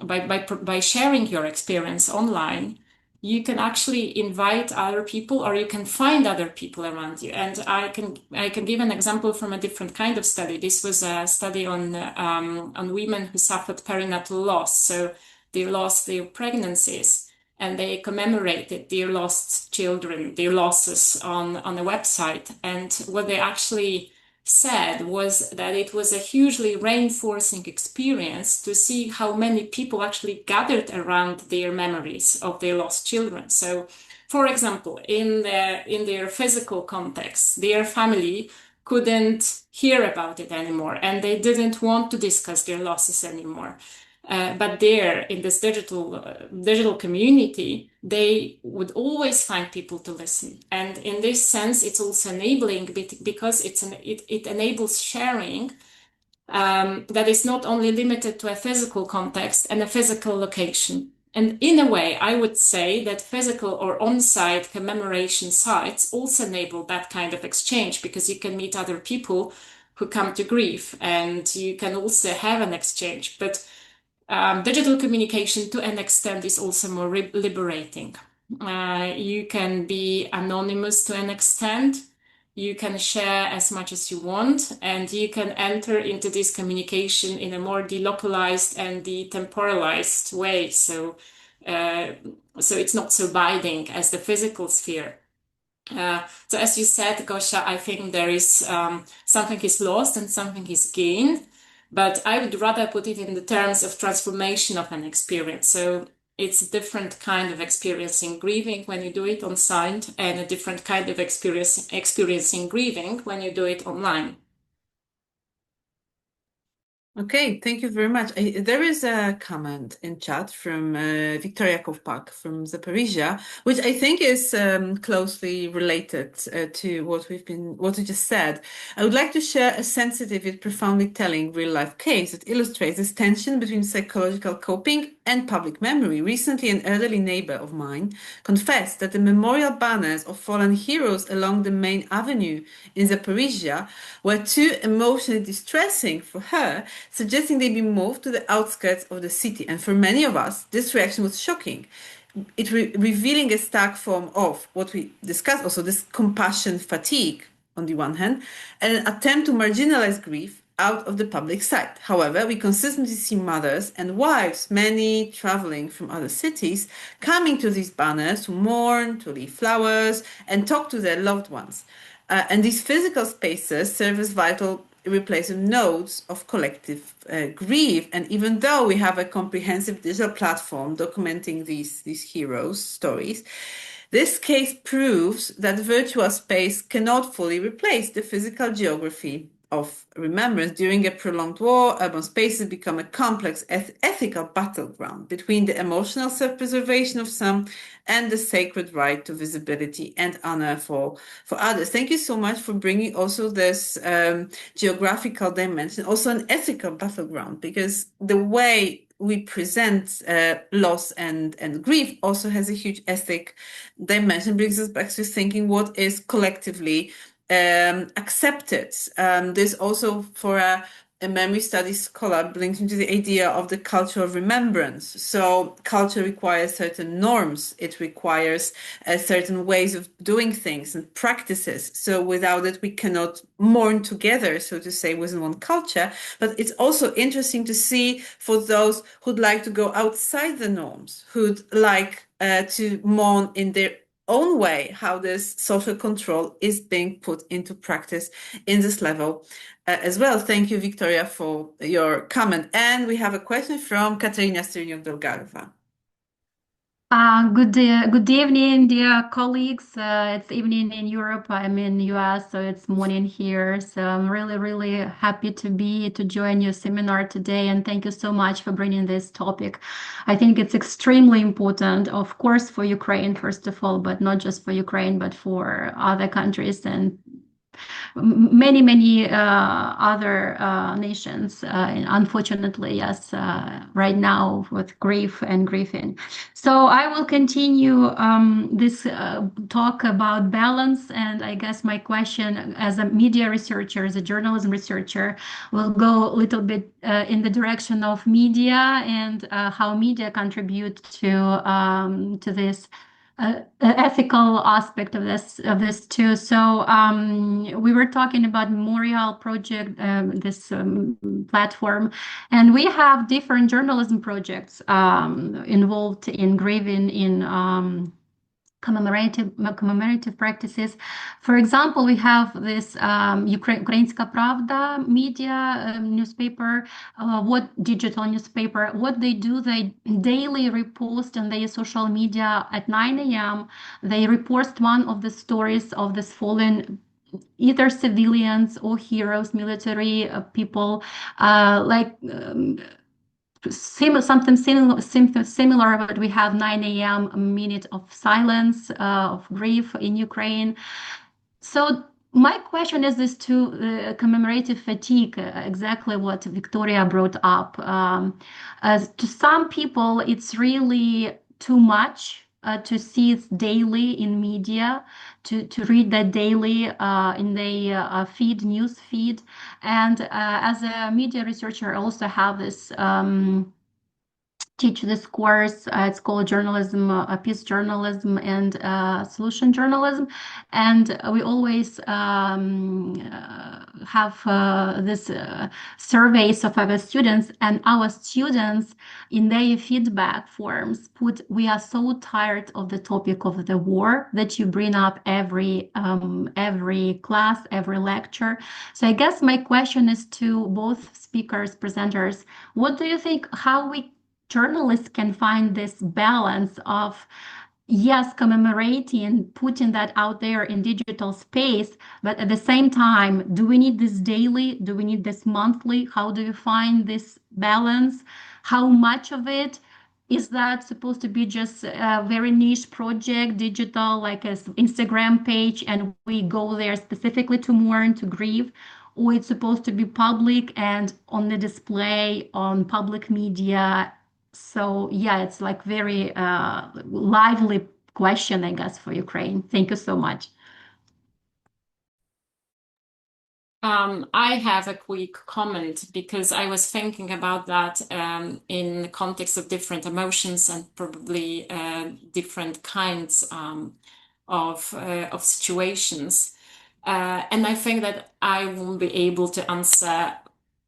by sharing your experience online, you can actually invite other people, or you can find other people around you. And I can give an example from a different kind of study. This was a study on women who suffered perinatal loss. So they lost their pregnancies, and they commemorated their lost children, their losses on a website. And what they actually said was that it was a hugely reinforcing experience to see how many people actually gathered around their memories of their lost children. So, for example, in their physical context, their family couldn't hear about it anymore, and they didn't want to discuss their losses anymore. But there, in this digital community, they would always find people to listen. And in this sense, it's also enabling, because it enables sharing that is not only limited to a physical context and a physical location. And in a way, I would say that physical or on-site commemoration sites also enable that kind of exchange, because you can meet other people who come to grief and you can also have an exchange. But digital communication to an extent is also more liberating. You can be anonymous to an extent. You can share as much as you want, and you can enter into this communication in a more delocalized and detemporalized way. So it's not so binding as the physical sphere. So as you said, Gosha, I think there is something is lost and something is gained, but I would rather put it in the terms of transformation of an experience. So it's a different kind of experiencing grieving when you do it on site, and a different kind of experiencing grieving when you do it online. Okay, thank you very much. There is a comment in chat from Victoria Kovpak from Zaporizhzhia, which I think is closely related to what we just said. I would like to share a sensitive yet profoundly telling real-life case that illustrates this tension between psychological coping and public memory. Recently, an elderly neighbor of mine confessed that the memorial banners of fallen heroes along the main avenue in Zaporizhzhia were too emotionally distressing for her, suggesting they be moved to the outskirts of the city. And for many of us, this reaction was shocking. It revealing a stark form of what we discussed, also this compassion fatigue on the one hand, and an attempt to marginalize grief out of the public sight. However, we consistently see mothers and wives, many traveling from other cities, coming to these banners to mourn, to leave flowers, and talk to their loved ones. And these physical spaces serve as vital replacement nodes of collective grief. And even though we have a comprehensive digital platform documenting these heroes' stories, this case proves that virtual space cannot fully replace the physical geography of remembrance. During a prolonged war, urban spaces become a complex ethical battleground between the emotional self-preservation of some and the sacred right to visibility and honor for others. Thank you so much for bringing also this geographical dimension, also an ethical battleground, because the way we present loss and grief also has a huge ethic dimension, brings us back to thinking what is collectively accepted. There's also for a memory studies scholar links into the idea of the culture of remembrance. So culture requires certain norms. It requires certain ways of doing things and practices. So without it, we cannot mourn together, so to say, within one culture. But it's also interesting to see for those who'd like to go outside the norms, who'd like to mourn in their own way, how this social control is being put into practice in this level as well. Thank you, Victoria, for your comment. And we have a question from Katerina Sterniuk-Dolgarova. Good evening, dear colleagues. It's evening in Europe. I'm in US, so it's morning here. So I'm really happy to join your seminar today, and thank you so much for bringing this topic. I think it's extremely important, of course, for Ukraine, first of all, but not just for Ukraine, but for other countries and many other nations, unfortunately, yes, right now with grief and grieving. So I will continue this talk about balance, and I guess my question as a media researcher, as a journalism researcher, will go a little bit in the direction of media and how media contribute to this ethical aspect of this too. So we were talking about Memorial Project, this platform, and we have different journalism projects involved in grieving in commemorative practices. For example, we have this Ukrainska Pravda media newspaper, what digital newspaper, what they do, they daily repost on their social media at 9 a.m. They repost one of the stories of this fallen either civilians or heroes, military people, something similar, but we have 9 a.m. a minute of silence, of grief in Ukraine. So My question is this to commemorative fatigue, exactly what Victoria brought up. As to some people, it's really too much to see it daily in media, to read that daily in the news feed. And as a media researcher, I also have this. Teach this course. It's called journalism, peace journalism, and solution journalism. And we always have this surveys of our students, and our students in their feedback forms put, "We are so tired of the topic of the war that you bring up every class, every lecture." So I guess my question is to both speakers, presenters. What do you think? How we journalists can find this balance of, yes, commemorating, putting that out there in digital space, but at the same time, do we need this daily? Do we need this monthly? How do you find this balance? How much of it is that supposed to be just a very niche project, digital, like an Instagram page, and we go there specifically to mourn, to grieve? Or it's supposed to be public and on the display on public media? So yeah, it's like very lively question, I guess, for Ukraine. Thank you so much. I have a quick comment because I was thinking about that in the context of different emotions and probably different kinds of situations. And I think that I won't be able to answer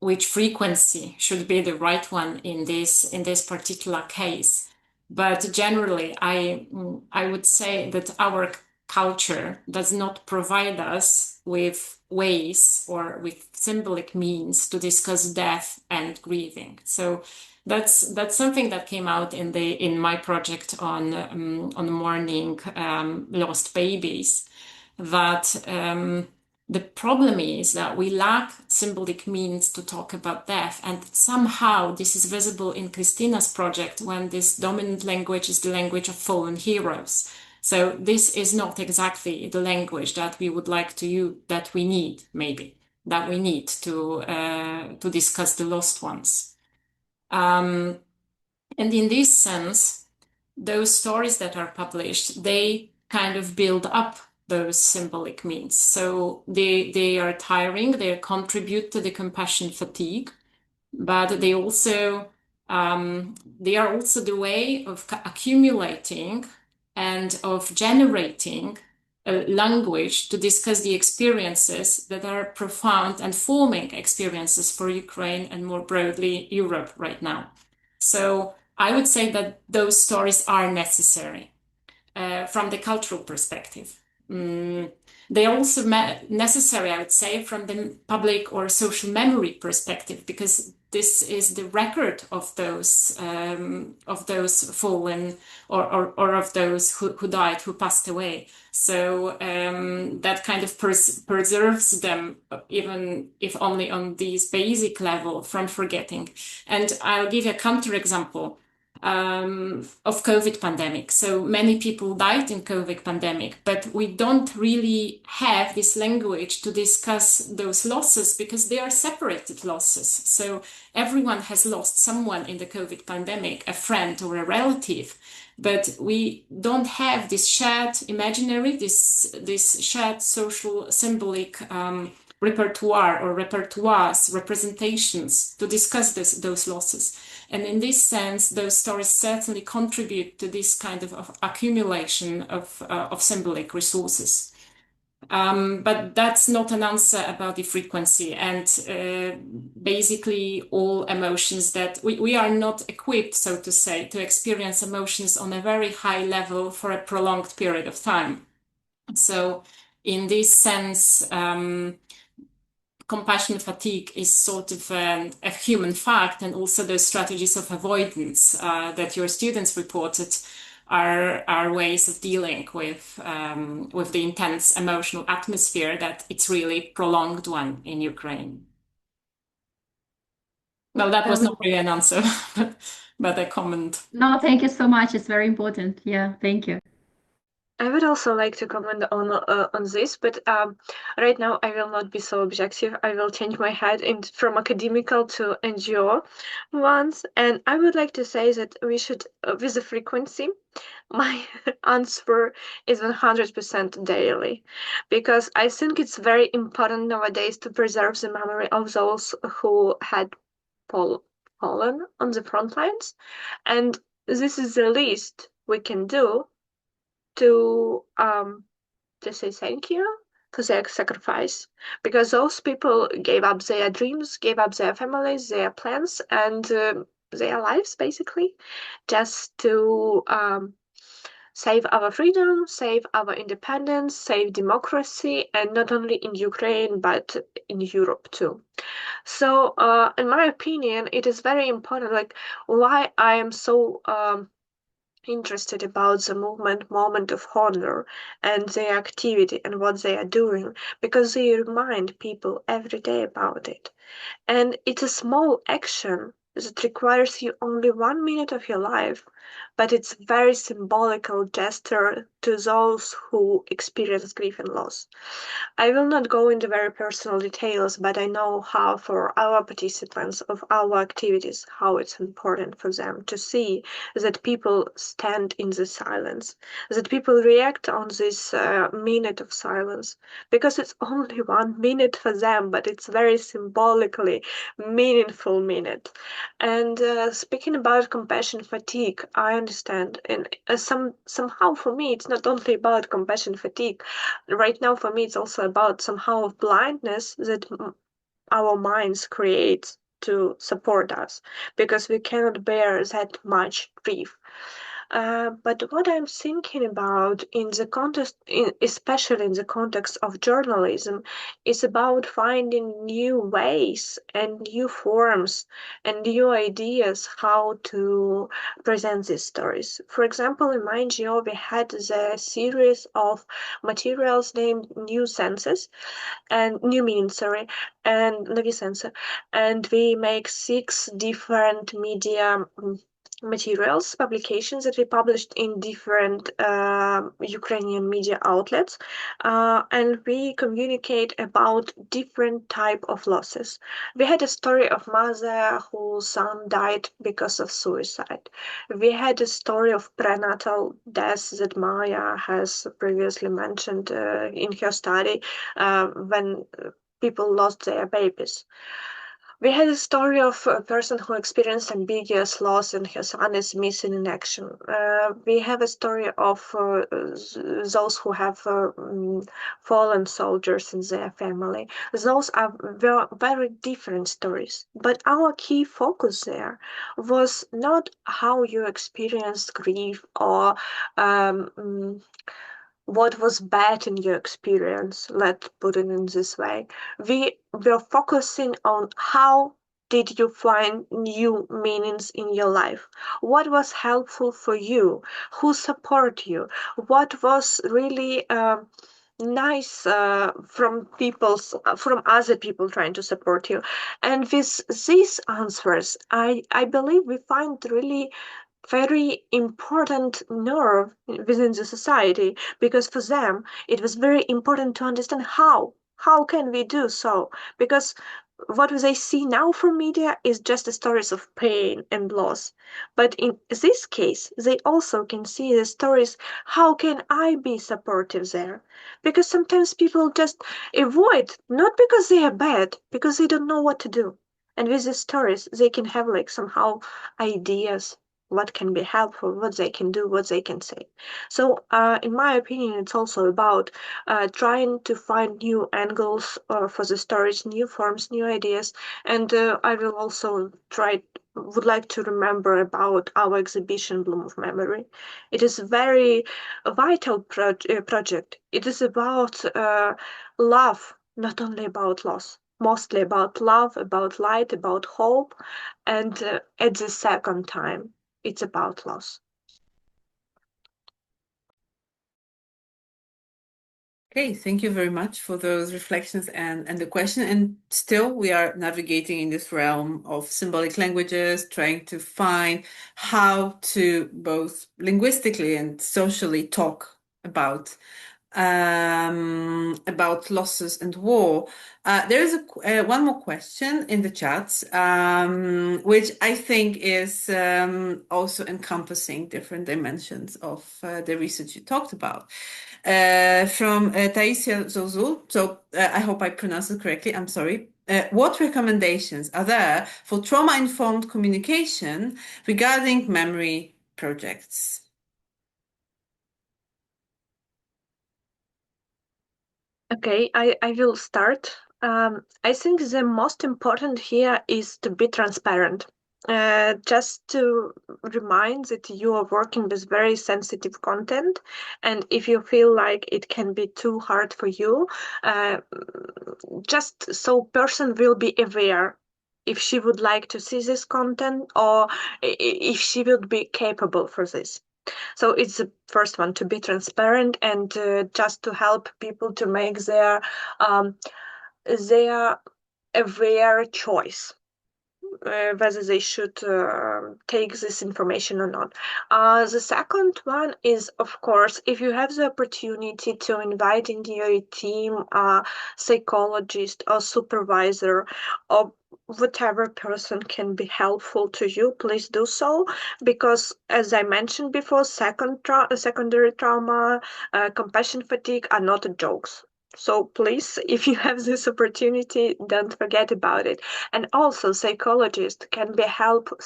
which frequency should be the right one in this particular case. But generally, I would say that our culture does not provide us with ways or with symbolic means to discuss death and grieving. So that's something that came out in my project on mourning lost babies. That the problem is that we lack symbolic means to talk about death, and somehow this is visible in Kristina's project when this dominant language is the language of fallen heroes. So this is not exactly the language that we would like to use, that we need to discuss the lost ones. And in this sense, those stories that are published, they kind of build up those symbolic means. So they are tiring, they contribute to the compassion fatigue, but they are also the way of accumulating and of generating a language to discuss the experiences that are profound and forming experiences for Ukraine and more broadly Europe right now. So I would say that those stories are necessary from the cultural perspective. They are also necessary, I would say, from the public or social memory perspective, because this is the record of those fallen or of those who died, who passed away. So that kind of preserves them, even if only on this basic level, from forgetting. And I'll give a counterexample of COVID pandemic. So many people died in COVID pandemic, but we don't really have this language to discuss those losses because they are separated losses. So everyone has lost someone in the COVID pandemic, a friend or a relative, but we don't have this shared imaginary, this shared social symbolic repertoire or repertoires, representations to discuss those losses. And in this sense, those stories certainly contribute to this kind of accumulation of symbolic resources. But that's not an answer about the frequency. And basically all emotions that we are not equipped, so to say, to experience emotions on a very high level for a prolonged period of time. So in this sense, compassion fatigue is sort of a human fact, and also those strategies of avoidance that your students reported are ways of dealing with the intense emotional atmosphere that it's really prolonged one in Ukraine. Well, that was not really an answer, but a comment. No, thank you so much. It's very important. Yeah, thank you. I would also like to comment on this, but right now I will not be so objective. I will change my head from academical to NGO ones, and I would like to say that we should, with the frequency, my answer is 100% daily, because I think it's very important nowadays to preserve the memory of those who had fallen on the front lines, and this is the least we can do to say thank you for their sacrifice, because those people gave up their dreams, gave up their families, their plans, and their lives basically, just to save our freedom, save our independence, save democracy, and not only in Ukraine but in Europe too. So, in my opinion, it is very important. Like, why I am so interested about the movement Moment of Honor and their activity and what they are doing, because they remind people every day about it. And it's a small action that requires you only 1 minute of your life, but it's very symbolical gesture to those who experience grief and loss. I will not go into very personal details, but I know how for our participants of our activities, how it's important for them to see that people stand in the silence, that people react on this minute of silence, because it's only 1 minute for them, but it's very symbolically meaningful minute. And speaking about compassion fatigue, I understand, and somehow for me, it's not only about compassion fatigue. Right now, for me, it's also about somehow of blindness that our minds create to support us, because we cannot bear that much grief. But what I'm thinking about in the context, especially in the context of journalism, is about finding new ways and new forms and new ideas how to present these stories. For example, in my NGO, we had the series of materials named New Senses and New Meaning, sorry, and Novi Sense, and we make 6 different media materials, publications that we published in different Ukrainian media outlets, and we communicate about different type of losses. We had a story of Maja whose son died because of suicide. We had a story of prenatal death that Maja has previously mentioned in her study when people lost their babies. We had a story of a person who experienced ambiguous loss and her son is missing in action. We have a story of those who have fallen soldiers in their family. Those are very different stories. But our key focus there was not how you experienced grief or what was bad in your experience, let's put it in this way. We were focusing on how did you find new meanings in your life? What was helpful for you? Who support you? What was really nice from other people trying to support you? And with these answers, I believe we find really very important nerve within the society, because for them it was very important to understand how can we do so, because what they see now from media is just the stories of pain and loss, but in this case they also can see the stories how can I be supportive there, because sometimes people just avoid, not because they are bad, because they don't know what to do, and with these stories they can have like somehow ideas what can be helpful, what they can do, what they can say. So, in my opinion, it's also about trying to find new angles for the stories, new forms, new ideas. And I will also would like to remember about our exhibition, Bloom of Memory. It is a very vital project. It is about love, not only about loss. Mostly about love, about light, about hope, and at the second time, it's about loss. Okay, thank you very much for those reflections and the question. And still, we are navigating in this realm of symbolic languages, trying to find how to both linguistically and socially talk about losses and war. There is one more question in the chat, which I think is also encompassing different dimensions of the research you talked about. From Taisia Zozul, so I hope I pronounced it correctly, I'm sorry. What recommendations are there for trauma-informed communication regarding memory projects? Okay, I will start. I think the most important here is to be transparent. Just to remind that you are working with very sensitive content, and if you feel like it can be too hard for you, just so person will be aware if she would like to see this content or if she would be capable for this. So it's the first one, to be transparent and just to help people to make their aware choice. Whether they should take this information or not. The second one is, of course, if you have the opportunity to invite into your team a psychologist or supervisor or whatever person can be helpful to you, please do so. Because, as I mentioned before, secondary trauma, compassion fatigue are not jokes. So please, if you have this opportunity, don't forget about it. And also psychologists can be helpful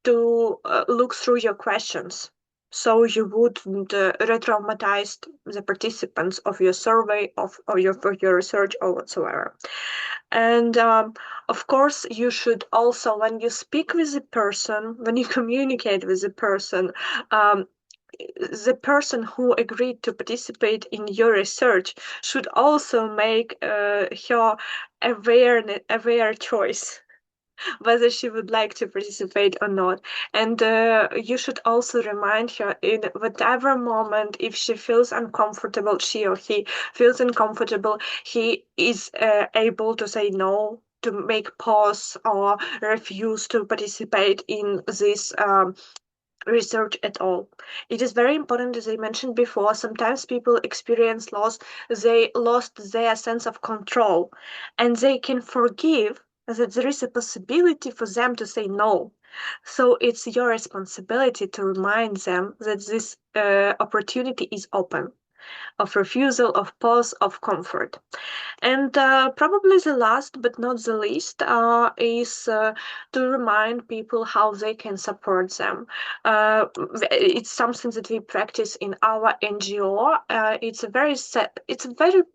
to look through your questions, so you wouldn't re-traumatize the participants of your survey or for your research or whatsoever. And of course, you should also, when you speak with the person, when you communicate with the person, the person who agreed to participate in your research should also make her aware choice whether she would like to participate or not. And you should also remind her in whatever moment, if she feels uncomfortable, she or he feels uncomfortable, he is able to say no, to make pause or refuse to participate in this research at all. It is very important, as I mentioned before, sometimes people experience loss, they lost their sense of control, and they can forgive that there is a possibility for them to say no. So it's your responsibility to remind them that this opportunity is open, of refusal, of pause, of comfort. And probably the last but not the least is to remind people how they can support them. It's something that we practice in our NGO. It's a very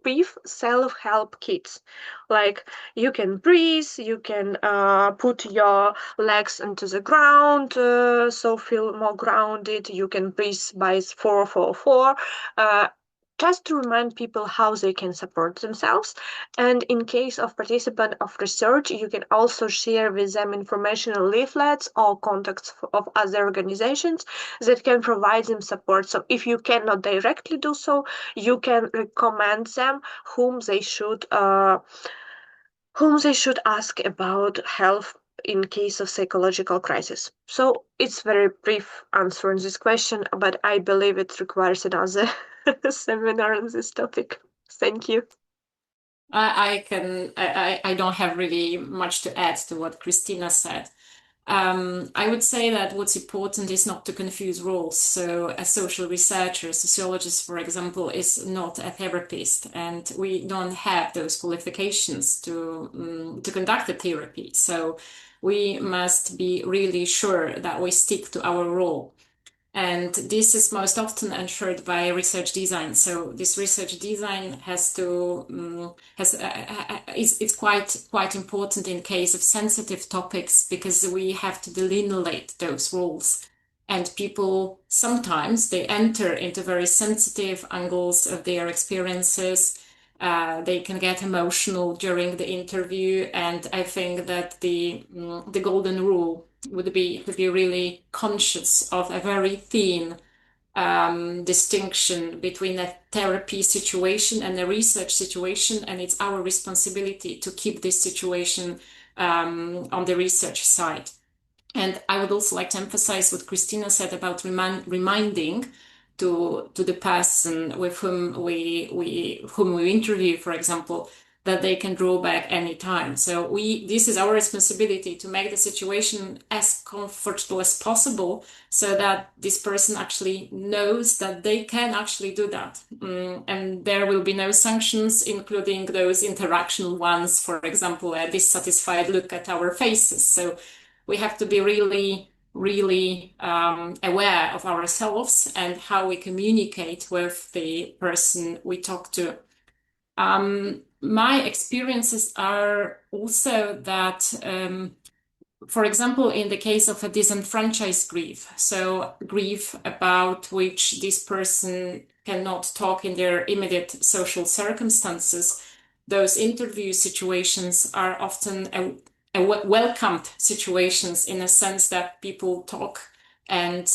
brief self-help kit. Like, you can breathe, you can put your legs into the ground, so feel more grounded. You can breathe by 4-4-4. Just to remind people how they can support themselves. And in case of participant of research, you can also share with them informational leaflets or contacts of other organizations that can provide them support. So if you cannot directly do so, you can recommend them whom they should ask about help in case of psychological crisis. So it's very brief answer on this question, but I believe it requires another seminar on this topic. Thank you. I don't have really much to add to what Kristina said. I would say that what's important is not to confuse roles. So a social researcher, sociologist, for example, is not a therapist, and we don't have those qualifications to conduct a therapy. So we must be really sure that we stick to our role. And this is most often ensured by research design. So this research design has to it's quite important in case of sensitive topics, because we have to delineate those roles. And people sometimes they enter into very sensitive angles of their experiences. They can get emotional during the interview, and I think that the golden rule would be to be really conscious of a very thin distinction between a therapy situation and a research situation, and it's our responsibility to keep this situation on the research side. And I would also like to emphasize what Kristina said about reminding to the person with whom we interview, for example, that they can draw back anytime. So this is our responsibility to make the situation as comfortable as possible, so that this person actually knows that they can actually do that. And there will be no sanctions, including those interactional ones, for example, a dissatisfied look at our faces. So we have to be really aware of ourselves and how we communicate with the person we talk to. My experiences are also that, for example, in the case of a disenfranchised grief, so grief about which this person cannot talk in their immediate social circumstances, those interview situations are often welcomed situations, in a sense that people talk and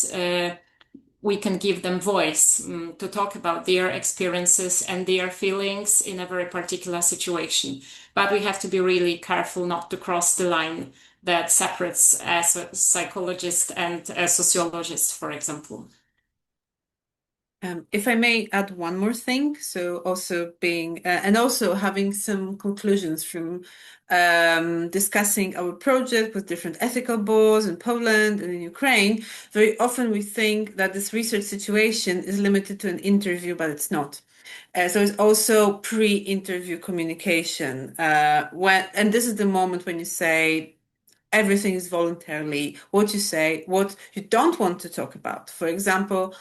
we can give them voice to talk about their experiences and their feelings in a very particular situation. But we have to be really careful not to cross the line that separates a psychologist and a sociologist, for example. If I may add one more thing, so also and also having some conclusions from discussing our project with different ethical boards in Poland and in Ukraine, very often we think that this research situation is limited to an interview, but it's not. So it's also pre-interview communication. And this is the moment when you say, everything is voluntarily what you say, what you don't want to talk about. For example,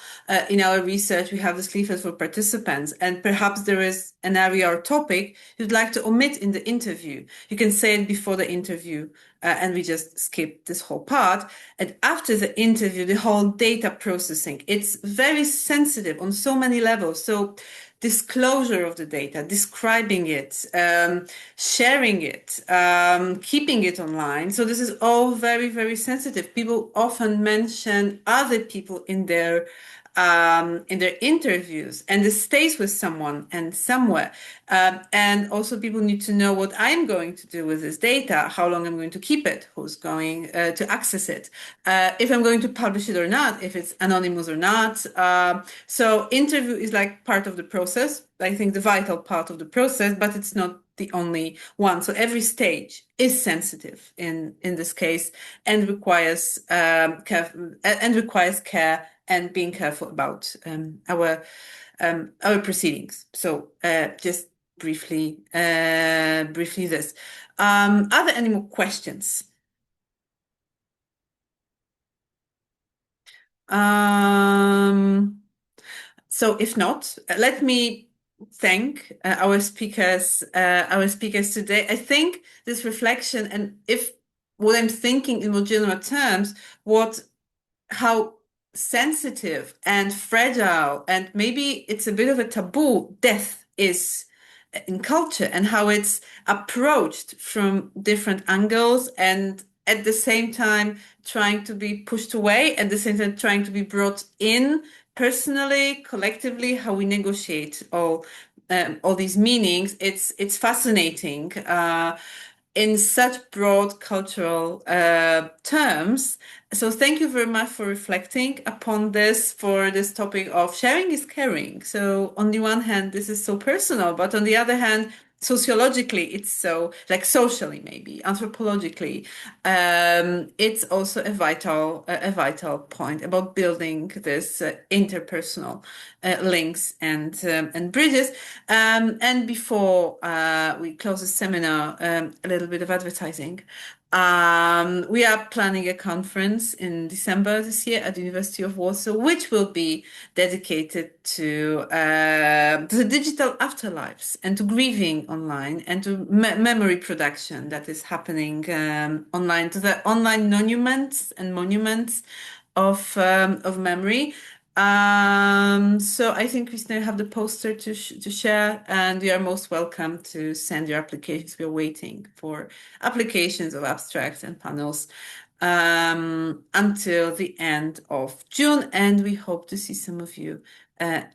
in our research, we have this leaflet for participants, and perhaps there is an area or topic you'd like to omit in the interview. You can say it before the interview, and we just skip this whole part. And after the interview, the whole data processing, it's very sensitive on so many levels. So disclosure of the data, describing it, sharing it, keeping it online. So this is all very, very sensitive. People often mention other people in their interviews, and this stays with someone and somewhere. And also people need to know what I'm going to do with this data, how long I'm going to keep it, who's going to access it, if I'm going to publish it or not, if it's anonymous or not. So interview is like part of the process. I think the vital part of the process, but it's not the only one. So every stage is sensitive in this case, and requires care and being careful about our proceedings. So just briefly this. Are there any more questions? So if not, let me thank our speakers today. I think this reflection, and if what I'm thinking in more general terms, how sensitive and fragile, and maybe it's a bit of a taboo, death is in culture, and how it's approached from different angles, and at the same time trying to be pushed away, at the same time trying to be brought in personally, collectively, how we negotiate all these meanings. It's fascinating in such broad cultural terms. So thank you very much for reflecting upon this, for this topic of sharing is caring. So on the one hand, this is so personal, but on the other hand, sociologically, it's so, like socially, maybe anthropologically, it's also a vital point about building this interpersonal links and bridges. And before we close the seminar, a little bit of advertising. We are planning a conference in December this year at the University of Warsaw, which will be dedicated to the digital afterlives and to grieving online and to memory production that is happening online, to the online monuments of memory. So I think Kristina have the poster to share, and you are most welcome to send your applications. We're waiting for applications of abstracts and panels until the end of June, and we hope to see some of you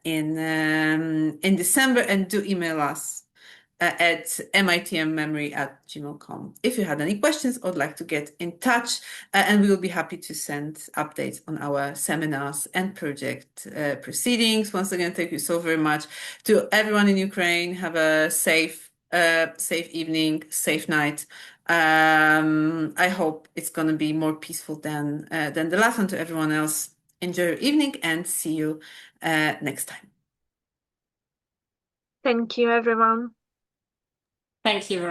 in December. And do email us at mitmmemory@gmail.com. If you had any questions or would like to get in touch, and we will be happy to send updates on our seminars and project proceedings. Once again, thank you so very much to everyone in Ukraine. Have a safe evening, safe night. I hope it's going to be more peaceful than the last one. To everyone else, enjoy your evening and see you next time. Thank you, everyone. Thank you very much.